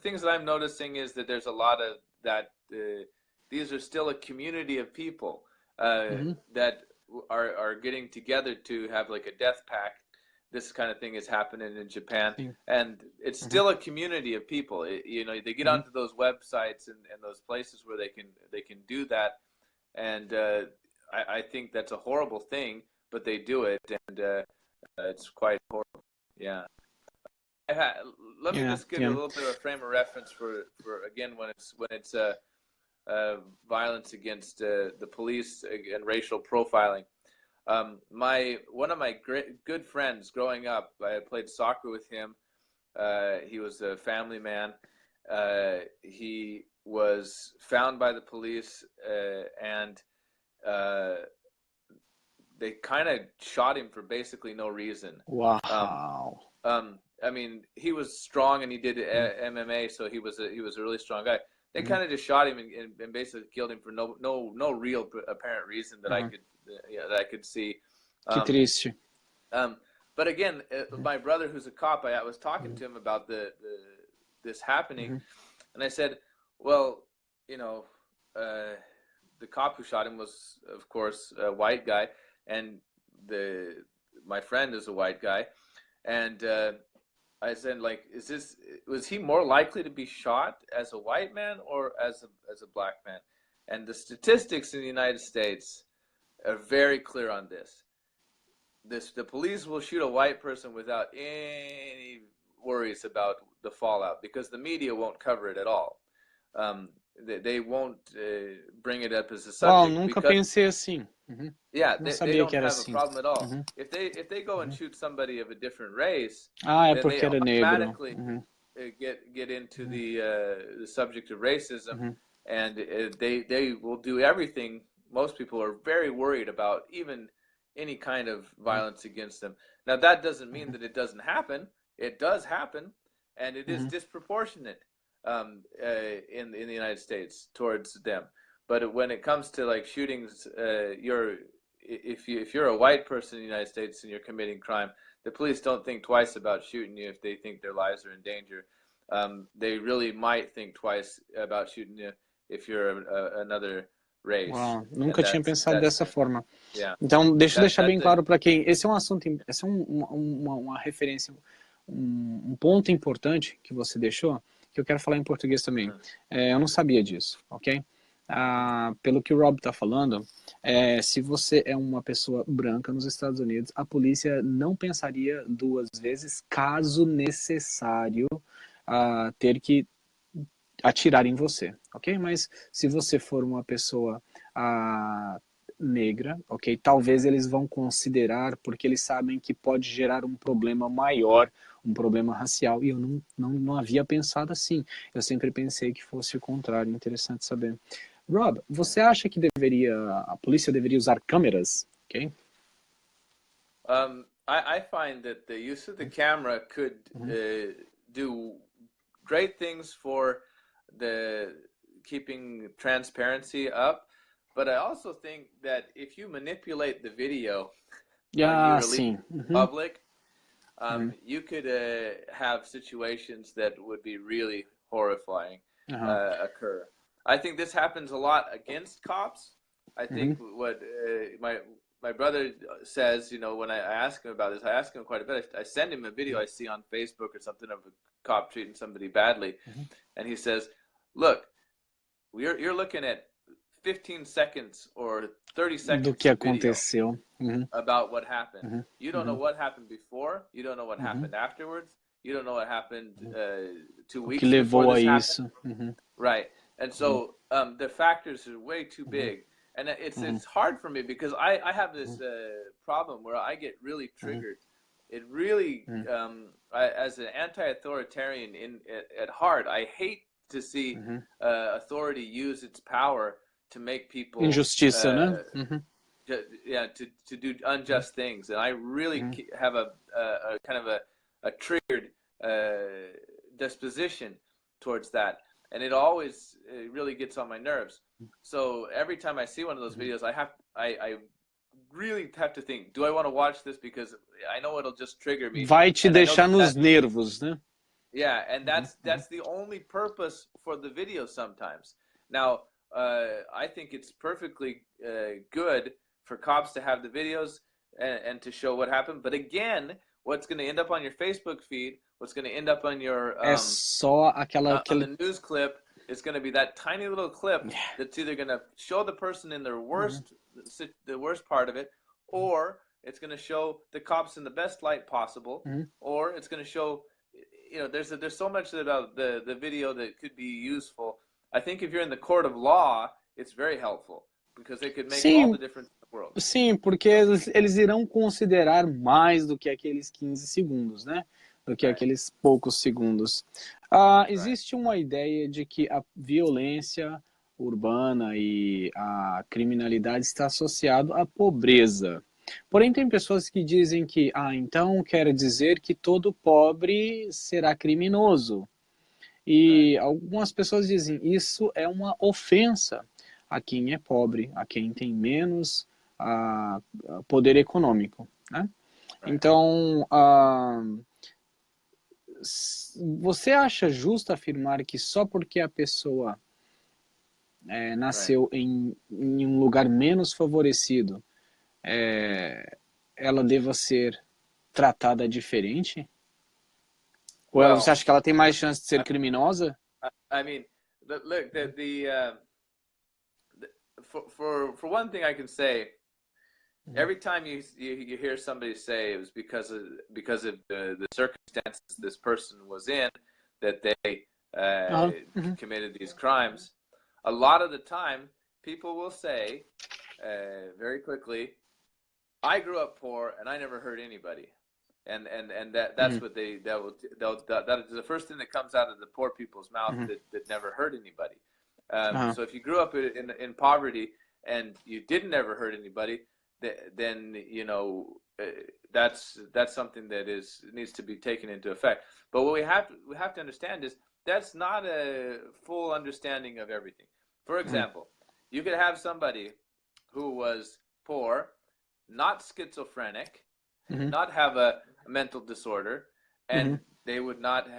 things that I'm noticing is that there's a lot of that, these are still a community of people that are getting together to have like a death pact. This kind of thing is happening in Japan, and it's still a community of people. You know, they get onto those websites and those places where they can do that, and I think that's a horrible thing, but they do it, and it's quite horrible. Yeah. Let me just give a little bit of a frame of reference for again when it's violence against the police and racial profiling. One of my good friends growing up, I played soccer with him. He was a family man. He was found by the police, and they kind of shot him for basically no reason. Wow. I mean, he was strong and he did MMA, so he was a really strong guy. They kind of just shot him and basically killed him for no real apparent reason that I could see. Que triste. But again, my brother, who's a cop, I was talking to him about this happening, and I said, well, you know, the cop who shot him was, of course, a white guy, and my friend is a white guy, and I said, like, was he more likely to be shot as a white man or as a black man? And the statistics in the United States are very clear on this. The police will shoot a white person without any worries about the fallout because the media won't cover it at all. They won't bring it up as a subject. Nunca pensei assim. Yeah, they don't have a problem at all. If they go and shoot somebody of a different race, then they automatically get into the subject of racism, and they will do everything. Most people are very worried about even any kind of violence against them. Now, that doesn't mean that it doesn't happen. It does happen, and it is disproportionate. in the United States towards them. But when it comes to like shootings, if you're a white person in the United States and you're committing crime, the police don't think twice about shooting you if they think their lives are in danger. They really might think twice about shooting you if you're another race. Uau, nunca tinha pensado dessa forma. Então, deixa eu deixar bem claro para quem... Esse é um assunto, esse é uma referência, um ponto importante que você deixou, que eu quero falar em português também. Eu não sabia disso, ok? Pelo que o Rob está falando, se você é uma pessoa branca nos Estados Unidos, a polícia não pensaria duas vezes, caso necessário, ter que atirar em você, ok? Mas se você for uma pessoa negra, ok? Talvez eles vão considerar, porque eles sabem que pode gerar um problema maior, um problema racial, e eu não havia pensado assim. Eu sempre pensei que fosse o contrário. Interessante saber. Rob, você acha que a polícia deveria usar câmeras? Okay. I find that the use of the camera could do great things for keeping transparency up, but I also think that if you manipulate the video when you release it to the public, you could have situations that would be really horrifying occur. I think this happens a lot against cops. I think what my brother says, you know, when I ask him about this, I ask him quite a bit. I send him a video I see on Facebook or something of a cop treating somebody badly, and he says, "Look, you're looking at 15 seconds or 30 seconds do que aconteceu about what happened. You don't know what happened before. You don't know what happened afterwards. You don't know what happened 2 weeks que levou before a this isso. happened." Right. And so the factors are way too big. And it's hard for me because I have this problem where I get really triggered. It really, as an anti-authoritarian at heart, I hate to see authority use its power to make people injustiça, né? To do unjust things, and I really have a kind of a triggered disposition towards that, and it always really gets on my nerves. So every time I see one of those videos, I really have to think, do I want to watch this, because I know it'll just trigger me. Vai te deixar nos nervos, né? Yeah, and that's the only purpose for the video sometimes. Now, I think it's perfectly good for cops to have the videos and to show what happened. But again, what's going to end up on your Facebook feed, what's going to end up on your só aquela on the news clip, is going to be that tiny little clip that's either going to show the person in their worst, the worst part of it, or it's going to show the cops in the best light possible, or it's going to show, you know, there's so much about the video that could be useful. I think if you're in the court of law, it's very helpful, because it could make all the difference in the world. Sim, porque eles irão considerar mais do que aqueles 15 segundos, né? Do que aqueles poucos segundos. Existe uma ideia de que a violência urbana e a criminalidade está associado à pobreza. Porém, tem pessoas que dizem que, então quer dizer que todo pobre será criminoso. E algumas pessoas dizem, isso é uma ofensa a quem é pobre, a quem tem menos poder econômico, né? Então, você acha justo afirmar que só porque a pessoa nasceu em um lugar menos favorecido, ela deva ser tratada diferente? Ou você acha que ela tem mais chance de ser criminosa? I mean, look, for one thing I can say, every time you hear somebody say it was because of the circumstances this person was in that they committed these crimes, a lot of the time people will say very quickly, I grew up poor and I never hurt anybody. And that's what that is the first thing that comes out of the poor people's mouth, that never hurt anybody. So if you grew up in poverty and you didn't ever hurt anybody, then you know that's something that needs to be taken into effect. But what we have to understand is that's not a full understanding of everything. For example, you could have somebody who was poor, not schizophrenic, not have a mental disorder, and they would not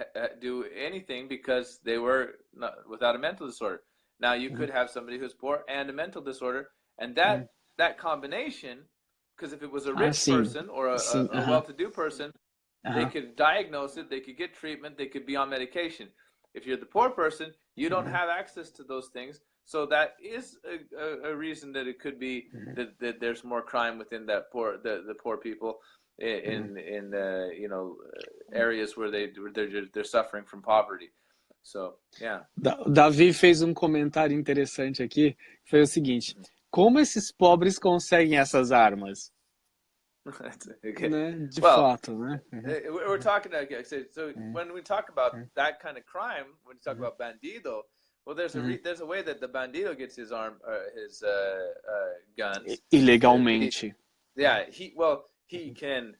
do anything because they were without a mental disorder. Now you could have somebody who's poor and a mental disorder, and that combination, because if it was a rich person or a well-to-do person, they could diagnose it, they could get treatment, they could be on medication. If you're the poor person, you don't have access to those things. So that is a reason that it could be that there's more crime within that the poor people in you know, areas where they're suffering from poverty. So, yeah. Davi fez comentário interessante aqui, foi o seguinte: como esses pobres conseguem essas armas? Okay. Né? De fato, né? We're talking so when we talk about that kind of crime, when we talk about bandido, well, there's a way that the bandido gets his guns ilegalmente. He can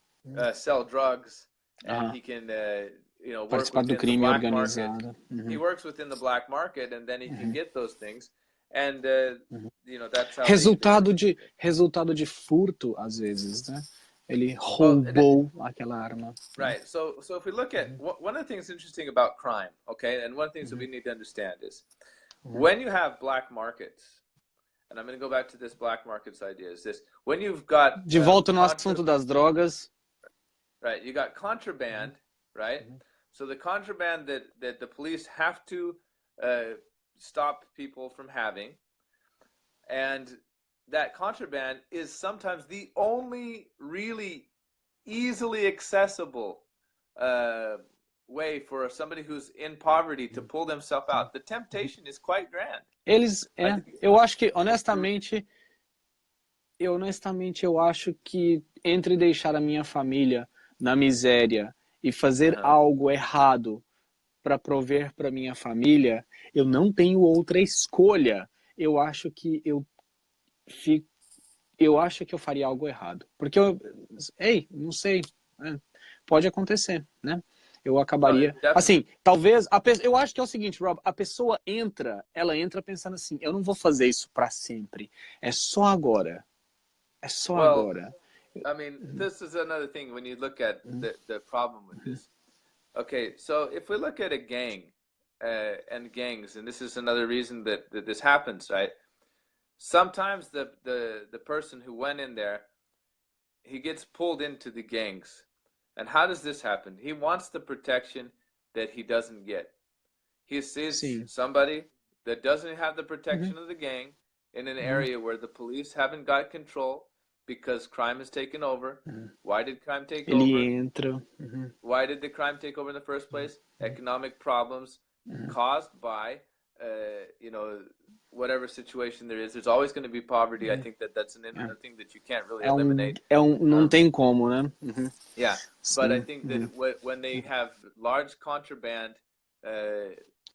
sell drugs, and he can you know, work participar do within crime the black organizado. market. He works within the black market, and then he can get those things, and you know, that's how resultado de furto, às vezes, né? Ele roubou aquela arma. Right. So if we look at one of the things interesting about crime, okay, and one of the things that we need to understand is when you have black markets, and I'm going to go back to this black markets idea, is this: when you've got de volta no assunto das drogas, right? You got contraband, right? So the contraband that the police have to stop people from having, and that contraband is sometimes the only really easily accessible way for somebody who's in poverty to pull themselves out. The temptation is quite grand. Eu acho que, honestamente, eu acho que entre deixar a minha família na miséria e fazer algo errado para prover para minha família, eu não tenho outra escolha. Eu acho que eu faria algo errado. Porque não sei, pode acontecer, né? Eu acabaria... Assim, talvez... eu acho que é o seguinte, Rob, a pessoa ela entra pensando assim, eu não vou fazer isso para sempre. É só agora. É só agora. I mean, this is another thing when you look at the problem with this. Okay, so if we look at a gang and gangs, and this is another reason that this happens, right? Sometimes the person who went in there, he gets pulled into the gangs. And how does this happen? He wants the protection that he doesn't get. He sees somebody that doesn't have the protection of the gang in an area where the police haven't got control because crime has taken over. Why did crime take over? Why did the crime take over in the first place? Economic problems caused by, you know, whatever situation there is. There's always going to be poverty. I think that's another thing that you can't really eliminate. Não tem como, né? Yeah, but I think that when they have large contraband,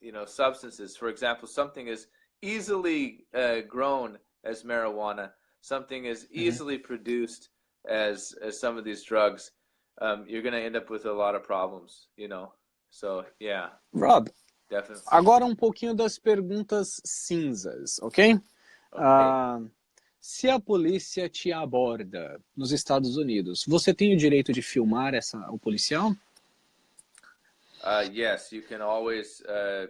you know, substances, for example, something is easily grown as marijuana, something is easily produced as some of these drugs, you're going to end up with a lot of problems, you know. So, yeah. Rob, definitely. Agora pouquinho das perguntas cinzas, ok? Se a polícia te aborda nos Estados Unidos, você tem o direito de filmar o policial? Yes, you can always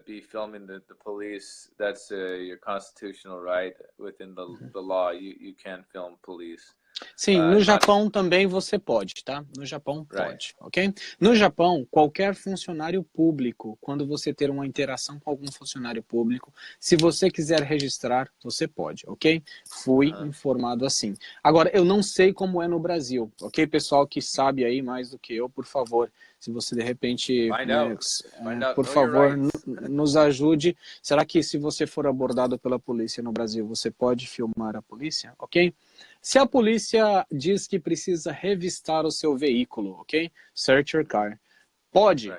be filming the police. That's your constitutional right within the law. You can film police. Sim, no Japão também você pode, tá? No Japão pode, ok? No Japão, qualquer funcionário público, quando você ter uma interação com algum funcionário público, se você quiser registrar, você pode, ok? Fui informado assim. Agora, eu não sei como é no Brasil, ok? Pessoal que sabe aí mais do que eu, por favor, se você de repente, por favor, nos ajude. Será que se você for abordado pela polícia no Brasil, você pode filmar a polícia, ok? Se a polícia diz que precisa revistar o seu veículo, ok? Search your car. Pode.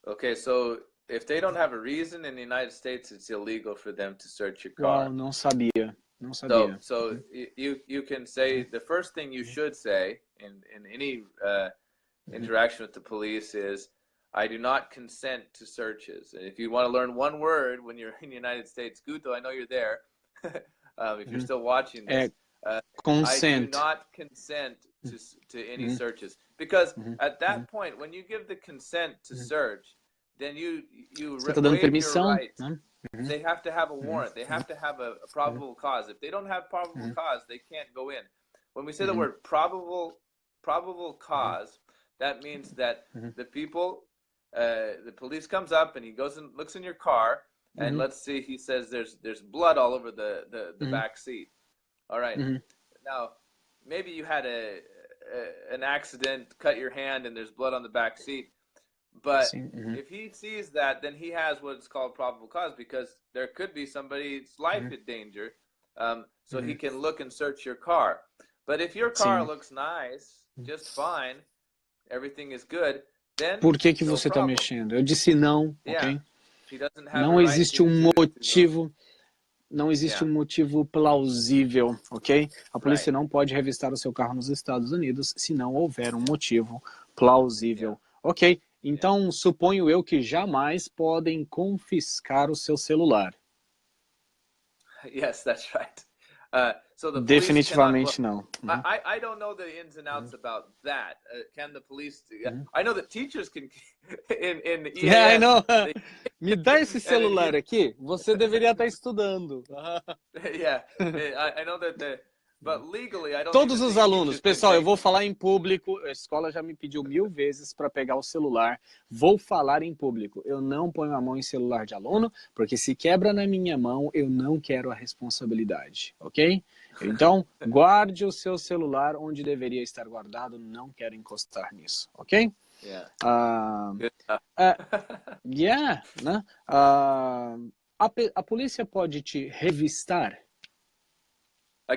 Okay, so if they don't have a reason in the United States, it's illegal for them to search your car. Uau, não sabia. Não sabia. So you can say, the first thing you should say in any interaction with the police is, I do not consent to searches. And if you want to learn one word when you're in the United States, Guto, I know you're there. If you're still watching this, I do not consent to any searches. Because at that point, when you give the consent to search, then you waive your right. They have to have a warrant. They have to have a probable cause. If they don't have probable cause, they can't go in. When we say the word probable cause, that means that the people, the police comes up and he goes and looks in your car, and let's see, he says there's blood all over the back seat. All right. Now, maybe you had an accident, cut your hand, and there's blood on the back seat. But if he sees that, then he has what's called probable cause, because there could be somebody's life in danger. So he can look and search your car. But if your car looks nice, just fine, everything is good, then por que você está mexendo? Eu disse não, ok? Não existe um motivo. Não existe um motivo plausível, ok? A polícia não pode revistar o seu carro nos Estados Unidos se não houver um motivo plausível, ok? Então, suponho eu que jamais podem confiscar o seu celular. Yes, that's right. So the Definitivamente não. I don't know the ins and outs about that. Can the police? I know that teachers can. In EAS, yeah, I know. Me dá esse celular aqui. Você deveria estar estudando. Yeah, I know that. But legally, I don't. Todos os alunos, pessoal, eu vou falar em público. A escola já me pediu 1000 vezes para pegar o celular. Vou falar em público. Eu não ponho a mão em celular de aluno, porque se quebra na minha mão, eu não quero a responsabilidade, ok? Então, guarde o seu celular onde deveria estar guardado. Não quero encostar nisso, ok? Né? A polícia pode te revistar.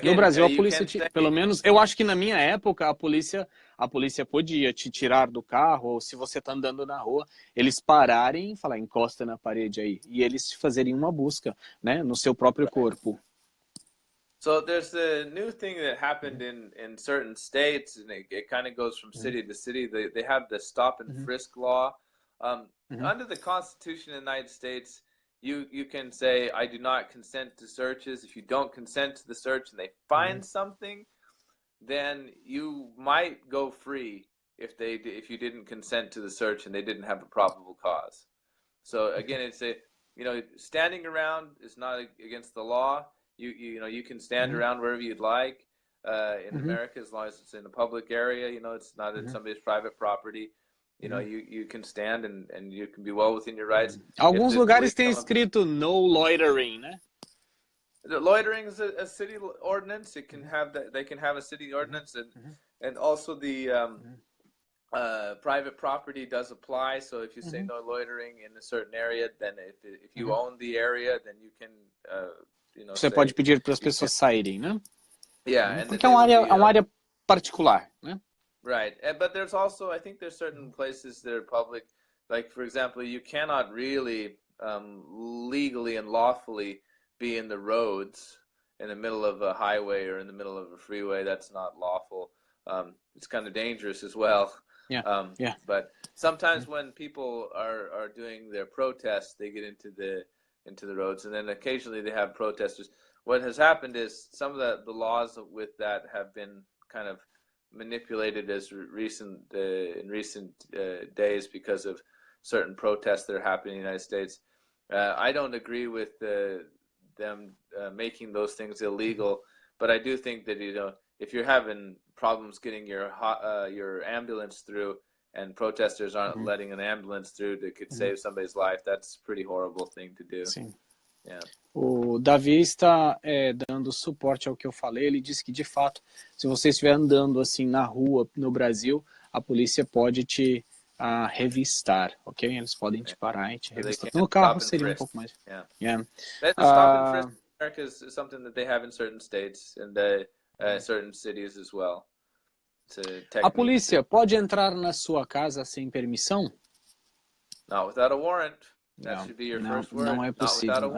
No Brasil, a polícia, pelo menos, eu acho que na minha época, a polícia podia te tirar do carro, ou se você está andando na rua, eles pararem e falar, encosta na parede aí, e eles fazerem uma busca, né, no seu próprio corpo. So there's a new thing that happened in certain states, and it kind of goes from city to city. They have the stop and frisk law. Under the Constitution of the United States, you can say, I do not consent to searches. If you don't consent to the search and they find something, then you might go free if you didn't consent to the search and they didn't have a probable cause. So again, it's standing around is not against the law. You can stand around wherever you'd like in America, as long as it's in a public area. It's not in somebody's private property. You can stand and you can be well within your rights. Alguns lugares tem escrito no loitering, né? The loitering is a city ordinance. It can have that. They can have a city ordinance, and also the private property does apply. So if you say no loitering in a certain area, then if you own the area, then you can você pode pedir para as pessoas saírem, né? Yeah, porque é uma área particular, né? Right, but there's also, I think there's certain places that are public, like for example, you cannot really legally and lawfully be in the roads in the middle of a highway or in the middle of a freeway. That's not lawful. It's kind of dangerous as well. Yeah. But sometimes when people are doing their protests, they get into the roads, and then occasionally they have protesters. What has happened is some of the laws with that have been kind of manipulated as in recent days because of certain protests that are happening in the United States. I don't agree with them making those things illegal, but I do think that if you're having problems getting your ambulance through, and protesters aren't letting an ambulance through that could save somebody's life, that's a pretty horrible thing to do. Sim. Yeah. O Davi está dando suporte ao que eu falei. Ele disse que, de fato, se você estiver andando assim na rua no Brasil, a polícia pode te revistar, ok? Eles podem te parar e te revistar. No carro seria um pouco mais. Yeah. Stop and frisk in America is something that they have in certain states and certain cities as well. A polícia pode entrar na sua casa sem permissão? Not without a warrant. That should be your first word. Não é possível.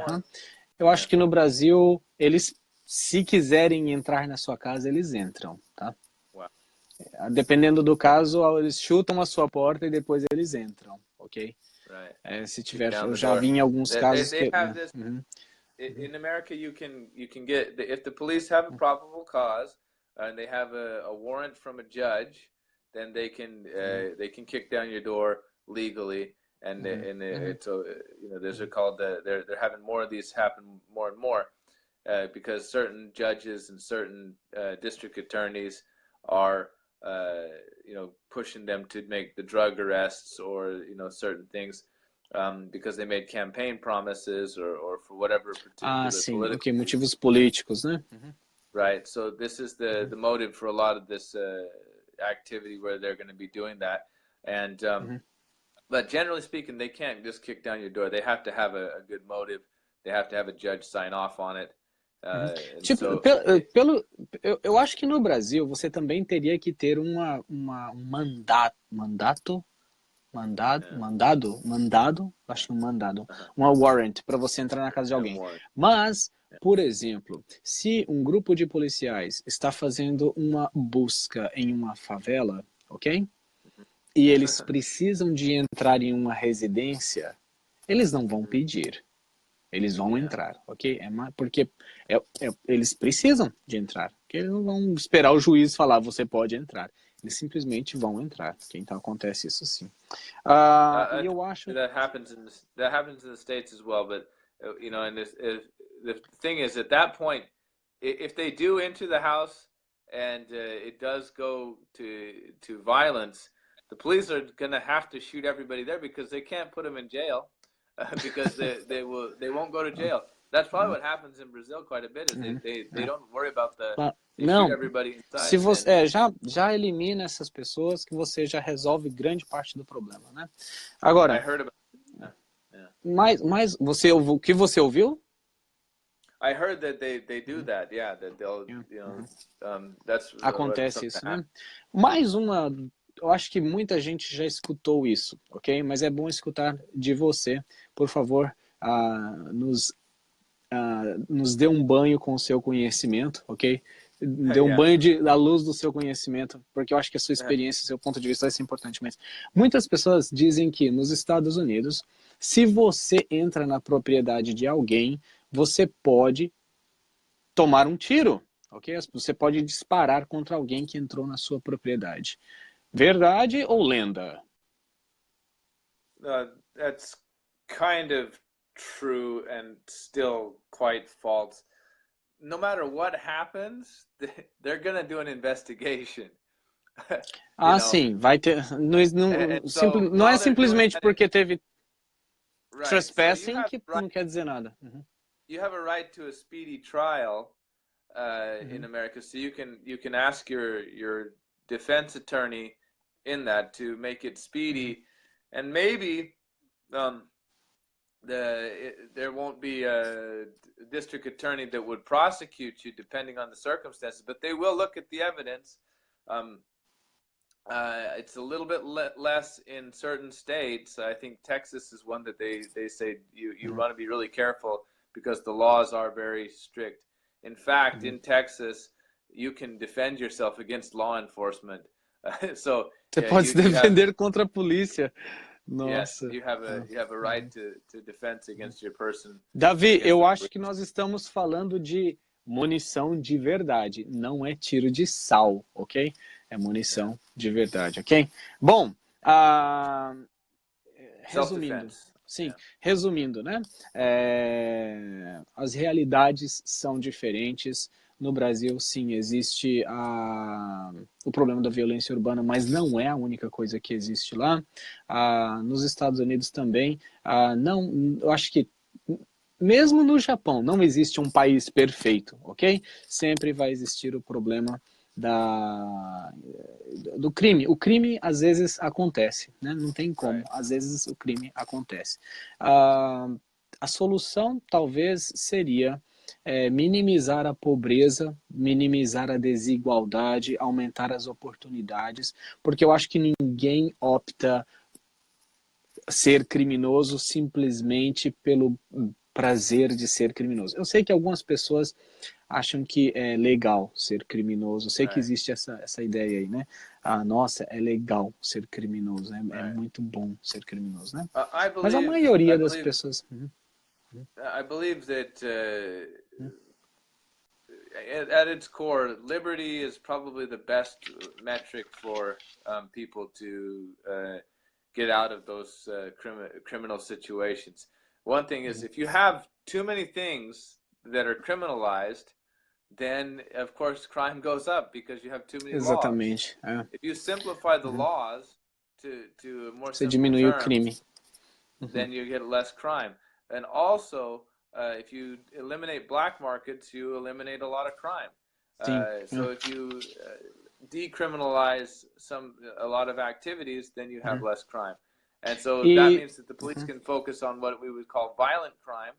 Eu acho que no Brasil, eles, se quiserem entrar na sua casa, eles entram, tá? Wow. Dependendo do caso, eles chutam a sua porta e depois eles entram, ok? ok? Right. Se tiver, eu já vi em alguns casos they que... have this, in America, you can get, if the police have a probable cause and they have a warrant from a judge, then they can kick down your door legally, and it's there's they're having more of these happen more and more because certain judges and certain district attorneys are pushing them to make the drug arrests or certain things. Because they made campaign promises or for whatever particular political motivos políticos, né? Right. So this is the motive for a lot of this activity where they're going to be doing that. And but generally speaking, they can't just kick down your door. They have to have a good motive. They have to have a judge sign off on it. Tipo, eu acho que no Brasil você também teria que ter um mandado, acho que um mandado, uma warrant para você entrar na casa de alguém. Mas, por exemplo, se um grupo de policiais está fazendo uma busca em uma favela, ok? E eles precisam de entrar em uma residência, eles não vão pedir. Eles vão entrar, ok? Porque eles precisam de entrar. Porque eles não vão esperar o juiz falar, você pode entrar. Eles simplesmente vão entrar. Então acontece isso sim. E eu acho... That happens in the States as well, but and the thing is, at that point, if they do enter the house and it does go to violence, the police are going to have to shoot everybody there because they can't put them in jail because they won't go to jail. That's probably what happens in Brazil quite a bit. Is they don't worry about não, shoot everybody inside. Se você já elimina essas pessoas que você já resolve grande parte do problema, né? Agora, I heard about mas o que você ouviu? I heard that they do that. Yeah, that they'll that's acontece isso, né? Mais uma, eu acho que muita gente já escutou isso, ok? Mas é bom escutar de você, por favor, nos dê um banho com o seu conhecimento, ok? Dê um banho da luz do seu conhecimento, porque eu acho que a sua experiência, seu ponto de vista vai ser importante. Mas muitas pessoas dizem que nos Estados Unidos, se você entra na propriedade de alguém, você pode tomar um tiro, ok? Você pode disparar contra alguém que entrou na sua propriedade. Verdade ou lenda? That's kind of true and still quite false. No matter what happens, they're gonna do an investigation. Sim, vai ter. Não é simplesmente porque teve trespassing que não quer dizer nada. You have a right to a speedy trial in America, so you can ask your defense attorney in that to make it speedy, and maybe there won't be a district attorney that would prosecute you depending on the circumstances, but they will look at the evidence. It's a little bit less in certain states. I think Texas is one that they say you want to be really careful because the laws are very strict. In fact, in Texas, you can defend yourself against law enforcement. So você pode se defender contra a polícia. Nossa. Yes, you have a right to defense against your person. Davi, eu acho que nós estamos falando de munição de verdade, não é tiro de sal, ok? É munição de verdade, ok? Bom, resumindo, resumindo, né? As realidades são diferentes. No Brasil, sim, existe o problema da violência urbana, mas não é a única coisa que existe lá. Nos Estados Unidos também, eu acho que mesmo no Japão não existe um país perfeito, ok? Sempre vai existir o problema do crime. O crime às vezes acontece, né? Não tem como, às vezes o crime acontece. A solução talvez seria minimizar a pobreza, minimizar a desigualdade, aumentar as oportunidades, porque eu acho que ninguém opta ser criminoso simplesmente pelo prazer de ser criminoso. Eu sei que algumas pessoas acham que é legal ser criminoso, eu sei que existe essa ideia aí, né? nossa, é legal ser criminoso, né? É muito bom ser criminoso, né? Mas a I maioria das believe, pessoas... I believe that at its core, liberty is probably the best metric for people to get out of those criminal situations. One thing is, if you have too many things that are criminalized, then of course crime goes up because you have too many laws. Exatamente. If you simplify the laws to a more Você simple diminui o term, crime. then you get less crime. And also, if you eliminate black markets, you eliminate a lot of crime. So if you decriminalize a lot of activities, then you have less crime. And so that means that the police can focus on what we would call violent crime,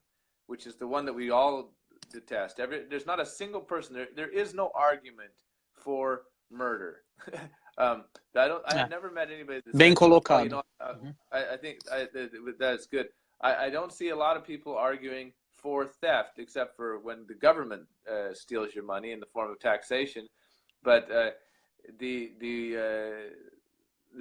which is the one that we all detest. There's not a single person, there is no argument for murder. I have never met anybody that Bem says, colocado. oh, you know, I think that's good. I don't see a lot of people arguing for theft, except for when the government steals your money in the form of taxation. But the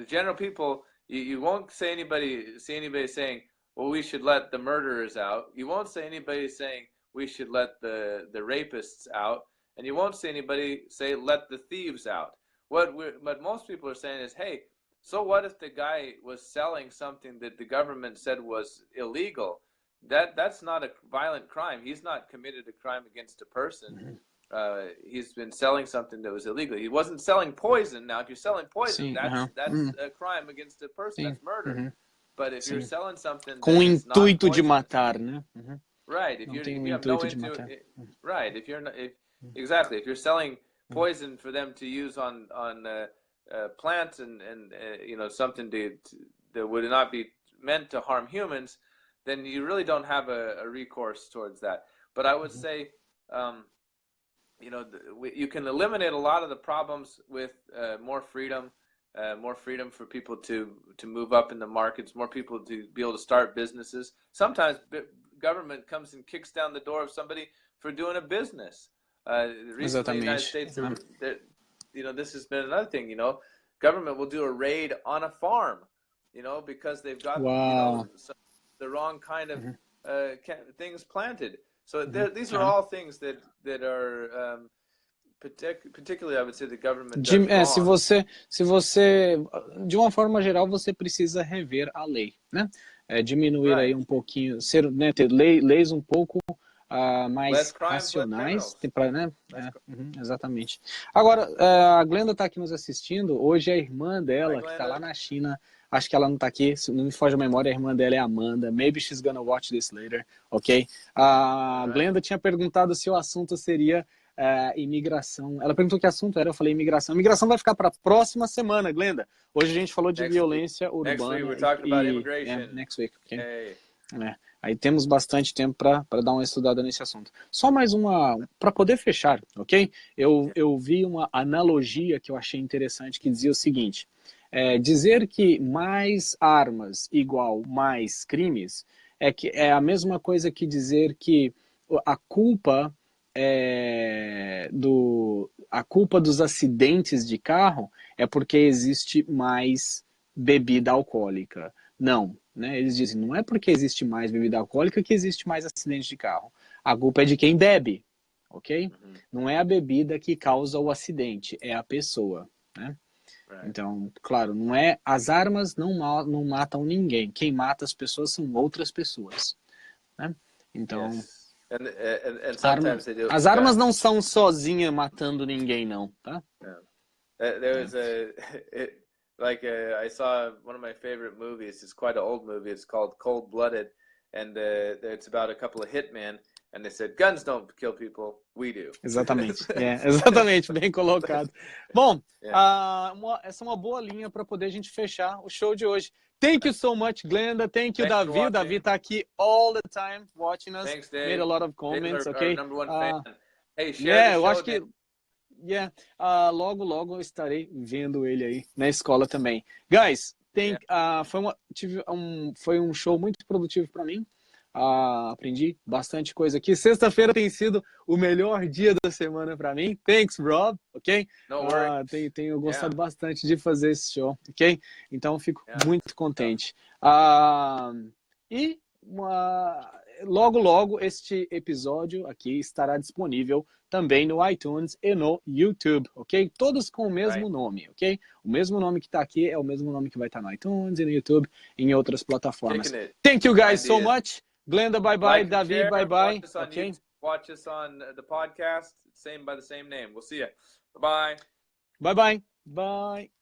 general people, you won't see anybody saying, well, we should let the murderers out. You won't see anybody saying we should let the rapists out, and you won't see anybody say let the thieves out. What most people are saying is, hey, so what if the guy was selling something that the government said was illegal? That's not a violent crime. He's not committed a crime against a person. He's been selling something that was illegal. He wasn't selling poison. Now, if you're selling poison, that's a crime against a person. That's murder. But if you're selling something com o intuito de poison, matar, né? Right. If you have no intuito, right. If you're selling poison for them to use on plants and you know, something that would not be meant to harm humans, then you really don't have a recourse towards that. But I would say, you know, you can eliminate a lot of the problems with more freedom for people to move up in the markets, more people to be able to start businesses. Sometimes government comes and kicks down the door of somebody for doing a business. Recently, in the United States, you know, this has been another thing. You know, government will do a raid on a farm, you know, because they've got you know, the wrong kind of things planted. So these are all things that are particularly, I would say, the government does wrong. Se você, de uma forma geral, você precisa rever a lei, né? Diminuir aí um pouquinho, ter leis um pouco mais racionais, né? Exatamente. Agora, a Glenda está aqui nos assistindo. Hoje a irmã dela, que está lá na China, acho que ela não está aqui, se não me foge a memória, a irmã dela é Amanda. Maybe she's gonna watch this later, ok? A Glenda tinha perguntado se o assunto seria imigração. Ela perguntou que assunto era, eu falei imigração. Imigração vai ficar para a próxima semana, Glenda. Hoje a gente falou de violência urbana. Next week, ok? Hey. Aí temos bastante tempo para dar uma estudada nesse assunto. Só mais uma, para poder fechar, ok? Eu vi uma analogia que eu achei interessante, que dizia o seguinte: dizer que mais armas igual mais crimes é a mesma coisa que dizer que a culpa dos acidentes de carro é porque existe mais bebida alcoólica. Não, né? Eles dizem, não é porque existe mais bebida alcoólica que existe mais acidente de carro. A culpa é de quem bebe, ok? Não é a bebida que causa o acidente, é a pessoa, né? Então, claro, não é, as armas não matam ninguém. Quem mata as pessoas são outras pessoas, né? Então, as armas não são sozinhas matando ninguém, não, tá? There was I saw one of my favorite movies. It's quite an old movie. It's called Cold Blooded, and it's about a couple of hitmen. And they said, guns don't kill people, we do. Exatamente, exatamente, bem colocado. Bom, essa é uma boa linha para poder a gente fechar o show de hoje. Thank you so much, Glenda. Thank you, Davi. O Davi está aqui all the time watching us. Thanks, Dave. Made a lot of comments, okay? Our number one fan. Hey, share the show, eu acho que logo eu estarei vendo ele aí na escola também. Guys, foi um show muito produtivo para mim. Aprendi bastante coisa aqui. Sexta-feira tem sido o melhor dia da semana para mim. Thanks, Rob, ok? Tenho gostado bastante de fazer esse show, ok? Então, fico muito contente. Logo, logo, este episódio aqui estará disponível também no iTunes e no YouTube, ok? Todos com o mesmo nome, ok? O mesmo nome que está aqui é o mesmo nome que vai estar no iTunes e no YouTube e em outras plataformas. Thank you guys so much. Glenda, bye-bye. David, bye-bye. Okay. Watch us on the podcast, by the same name. We'll see you. Bye-bye. Bye-bye. Bye.